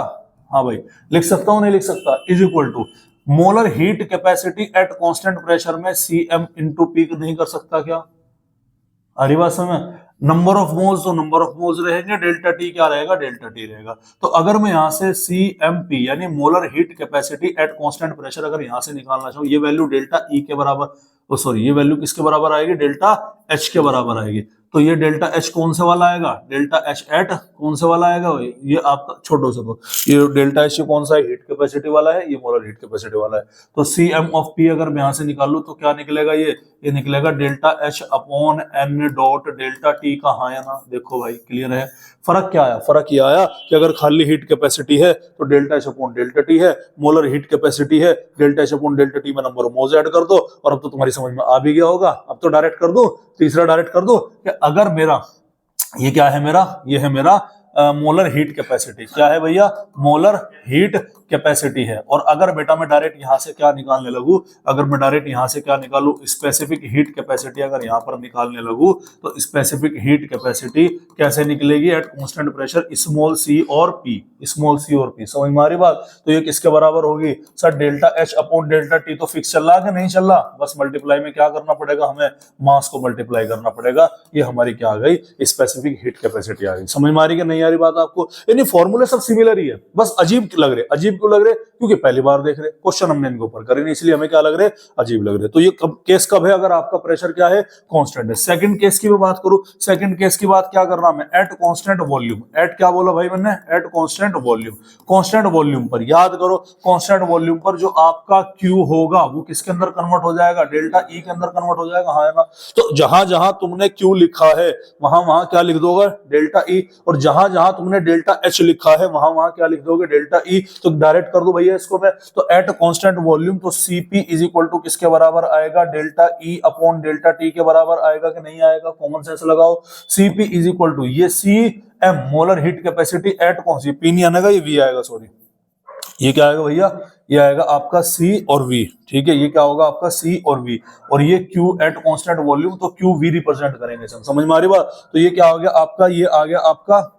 हाँ भाई लिख सकता हूं, नहीं लिख सकता, is equal to molar heat capacity at constant pressure में CM इंटू पी नहीं कर सकता क्या, हरी बात समझ। नंबर ऑफ मोल्स तो नंबर ऑफ मोल्स रहेंगे, डेल्टा टी क्या रहेगा, डेल्टा टी रहेगा। तो अगर मैं यहां से CMP यानी molar heat capacity at constant pressure अगर यहां से निकालना चाहूं, ये वैल्यू डेल्टा E के बराबर, सॉरी ये वैल्यू किसके बराबर आएगी, डेल्टा H के बराबर आएगी। तो ये डेल्टा H कौन से वाला आएगा, डेल्टा H एट कौन से वाला आएगा, ये आपका छोटो से तो ये डेल्टा H कौन सा है, हीट कैपेसिटी वाला है, ये मोलर हीट कैपेसिटी वाला है। तो CM ऑफ P अगर मैं यहां से निकालूं तो क्या निकलेगा, ये निकलेगा delta H upon N dot delta T। कहाँ है ना, देखो भाई क्लियर है। फर्क क्या आया, फर्क ये आया कि अगर खाली हीट कैपेसिटी है तो delta H upon delta T है, मोलर हीट कैपेसिटी है delta H upon delta T में नंबर ऑफ मोल्स ऐड कर दो, और अब तो तुम्हारी समझ में आ भी गया होगा। अब तो डायरेक्ट कर दो, तीसरा डायरेक्ट कर दो कि अगर मेरा ये क्या है, मेरा ये है मेरा मोलर हीट कैपेसिटी, क्या है भैया, मोलर हीट कैपेसिटी है। और अगर बेटा मैं डायरेक्ट यहां से क्या निकालने लगूं, अगर मैं डायरेक्ट यहां से क्या निकालूं, स्पेसिफिक हीट कैपेसिटी अगर यहां पर निकालने लगूं तो स्पेसिफिक हीट कैपेसिटी कैसे निकलेगी, eight constant pressure small c और p, स्मॉल c और p, समझ में आ रही बात। तो ये किसके बराबर होगी sir, delta H upon delta T। तो फिक्स चल रहा है कि नहीं चल रहा, बस मल्टीप्लाई में क्या करना पड़ेगा, हमें मास को मल्टीप्लाई करना पड़ेगा। ये हमारी क्या आ गई, स्पेसिफिक हीट कैपेसिटी आ गई। समझ में आ रही कि नहीं आ रही बात आपको, यानी फॉर्मूले सब सिमिलर ही है, बस अजीब लग रहे, अजीब क्यों लग रहे, क्योंकि पहली बार देख रहे, क्वेश्चन हमने इनके ऊपर करे नहीं, इसलिए हमें क्या लग रहे, अजीब लग रहे। तो ये केस कब है, अगर आपका प्रेशर क्या है, कांस्टेंट है। सेकंड केस की मैं बात करूं, सेकंड केस की बात क्या करना मैं, एट कांस्टेंट वॉल्यूम, एट क्या बोला भाई मैंने, eight constant volume. Constant volume पर याद करो, कांस्टेंट वॉल्यूम पर जो आपका Q होगा वो किसके अंदर कन्वर्ट हो जाएगा, डेल्टा E के अंदर कन्वर्ट हो जाएगा, हाँ है ना। तो जहां जहां तुमने Q लिखा है वहां वहां क्या लिख दोगे, डेल्टा E, और जहां जहां तुमने डेल्टा H लिखा है वहां वहां क्या लिख दोगे, डेल्टा E। तो डायरेक्ट कर दो भैया इसको मैं, तो एट कांस्टेंट वॉल्यूम तो CP इज इक्वल टू किसके बराबर आएगा, delta E upon delta T के बराबर आएगा कि नहीं आएगा, कॉमन सेंस लगाओ। CP इज इक्वल टू ये CM molar heat capacity eight कौन सी, P नहीं आएगा, ये V आएगा, सॉरी ये क्या आएगा भैया, ये आएगा आपका C और V, ठीक है। ये क्या होगा आपका C और V, और ये Q एट कांस्टेंट वॉल्यूम, तो QV रिप्रेजेंट करेंगे, समझ में आ रही बात। तो ये क्या हो गया आपका, ये आ गया आपका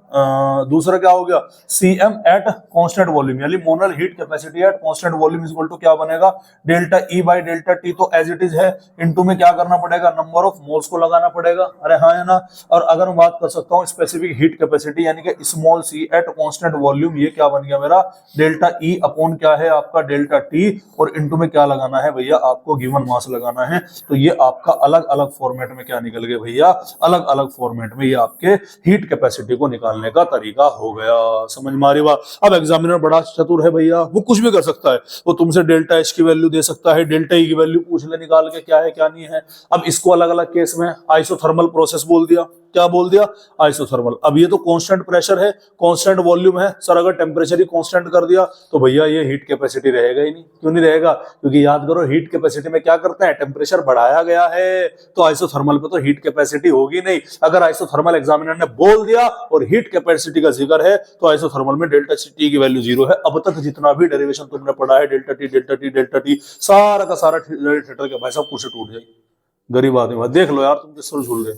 दूसरा क्या हो गया, CM एट कांस्टेंट वॉल्यूम, यानी molar heat capacity at constant volume is equal to क्या बनेगा, delta E by delta T। तो एज इट इज है, इनटू में क्या करना पड़ेगा, नंबर ऑफ मोल्स को लगाना पड़ेगा, अरे हाँ है ना। और अगर मैं बात कर सकता हूँ स्पेसिफिक हीट कैपेसिटी यानी कि small c eight constant volume, ये क्या बन गया मेरा, डेल्टा E अपॉन क्या है आपका, डेल्टा T, और इनटू में क्या लगाना है भैया, आपको गिवन मास लगाना है। तो ये आपका अलग अलग फॉर्मेट में क्या निकल गए भैया, अलग अलग फॉर्मेट में ये आपके हीट कैपेसिटी को निकालने का तरीका हो गया, समझ में आ रही बात। अब एग्जामिनर बड़ा चतुर है भैया, वो कुछ भी कर सकता है, वो तुमसे डेल्टा H की वैल्यू दे सकता है, डेल्टा E की वैल्यू पूछ ले निकाल के क्या है क्या नहीं है। अब इसको अलग अलग केस में आइसोथर्मल प्रोसेस बोल दिया, क्या बोल दिया, आइसोथर्मल। अब ये तो कांस्टेंट प्रेशर है, कांस्टेंट वॉल्यूम है सर, अगर टेम्परेचर ही कांस्टेंट कर दिया तो भैया ये हीट कैपेसिटी रहेगा ही नहीं। क्यों नहीं रहेगा, क्योंकि याद करो हीट कैपेसिटी में क्या करते हैं, टेम्परेचर बढ़ाया गया है, तो आइसोथर्मल पे तो हीट कैपेसिटी होगी नहीं। अगर आइसोथर्मल एग्जामिनर ने बोल दिया और हीट कैपेसिटी का जिक्र है तो आइसोथर्मल में डेल्टा टी की वैल्यू 0 है। अब तक जितना भी डेरिवेशन तुमने पढ़ा है delta T delta T delta T, सारा का सारा थिएटर के भाई साहब कुछ टूट जाएगी। गरीब आदमी देख लो यार, तुम किस तरह झूल रहे।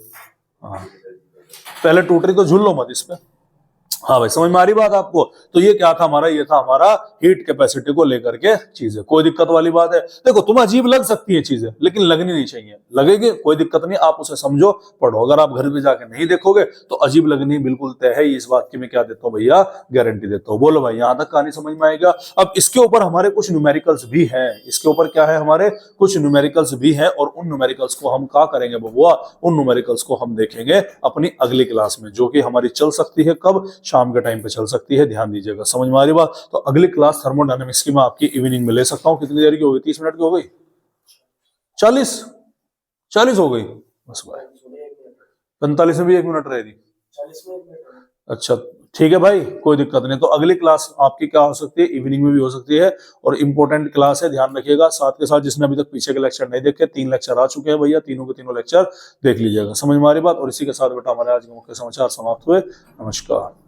हाँ पहले टूट रही तो झूल लो मत इस पे। हाँ भाई समझ में आ रही बात आपको। तो ये क्या था हमारा, ये था हमारा हीट कैपेसिटी को लेकर के चीजें। कोई दिक्कत वाली बात है, देखो तुम्हें अजीब लग सकती है चीजें लेकिन लगनी नहीं चाहिए, लगेगी कोई दिक्कत नहीं, आप उसे समझो पढ़ो। अगर आप घर पे जाके नहीं देखोगे तो अजीब लगनी बिल्कुल तय है, इस बात की मैं क्या देता हूँ भैया, गारंटी देता हूँ। बोलो भाई यहां तक कहानी समझ में आएगा। अब इसके ऊपर हमारे कुछ न्यूमेरिकल्स भी हैं, इसके ऊपर क्या है, हमारे कुछ न्यूमेरिकल्स भी हैं, और उन न्यूमेरिकल्स को हम क्या करेंगे बबुआ, उन न्यूमेरिकल्स को हम देखेंगे अपनी अगली क्लास में, जो कि हमारी चल सकती है कब, शाम के टाइम पे चल सकती है, ध्यान दीजिएगा। समझ में आ रही बात। तो अगली क्लास थर्मोडायनेमिक्स की मैं आपकी इवनिंग में ले सकता हूं। कितनी देर की हो गई, 30 मिनट की हो गई, 40 हो गई बस भाई, 45 में भी 1 मिनट रहेगी। अच्छा ठीक है भाई, कोई दिक्कत नहीं। तो अगली क्लास आपकी क्या हो सकती है, इवनिंग में भी हो सकती है, और इंपॉर्टेंट क्लास है, ध्यान रखिएगा। साथ के साथ जिसने अभी तक पीछे के लेक्चर नहीं देखे, 3 लेक्चर आ चुके हैं भैया, तीनों के तीनों लेक्चर देख लीजिएगा। समझ में आ रही बात। और इसी के साथ बेटा हमारे आज के मुख्य समाचार समाप्त हुए। नमस्कार।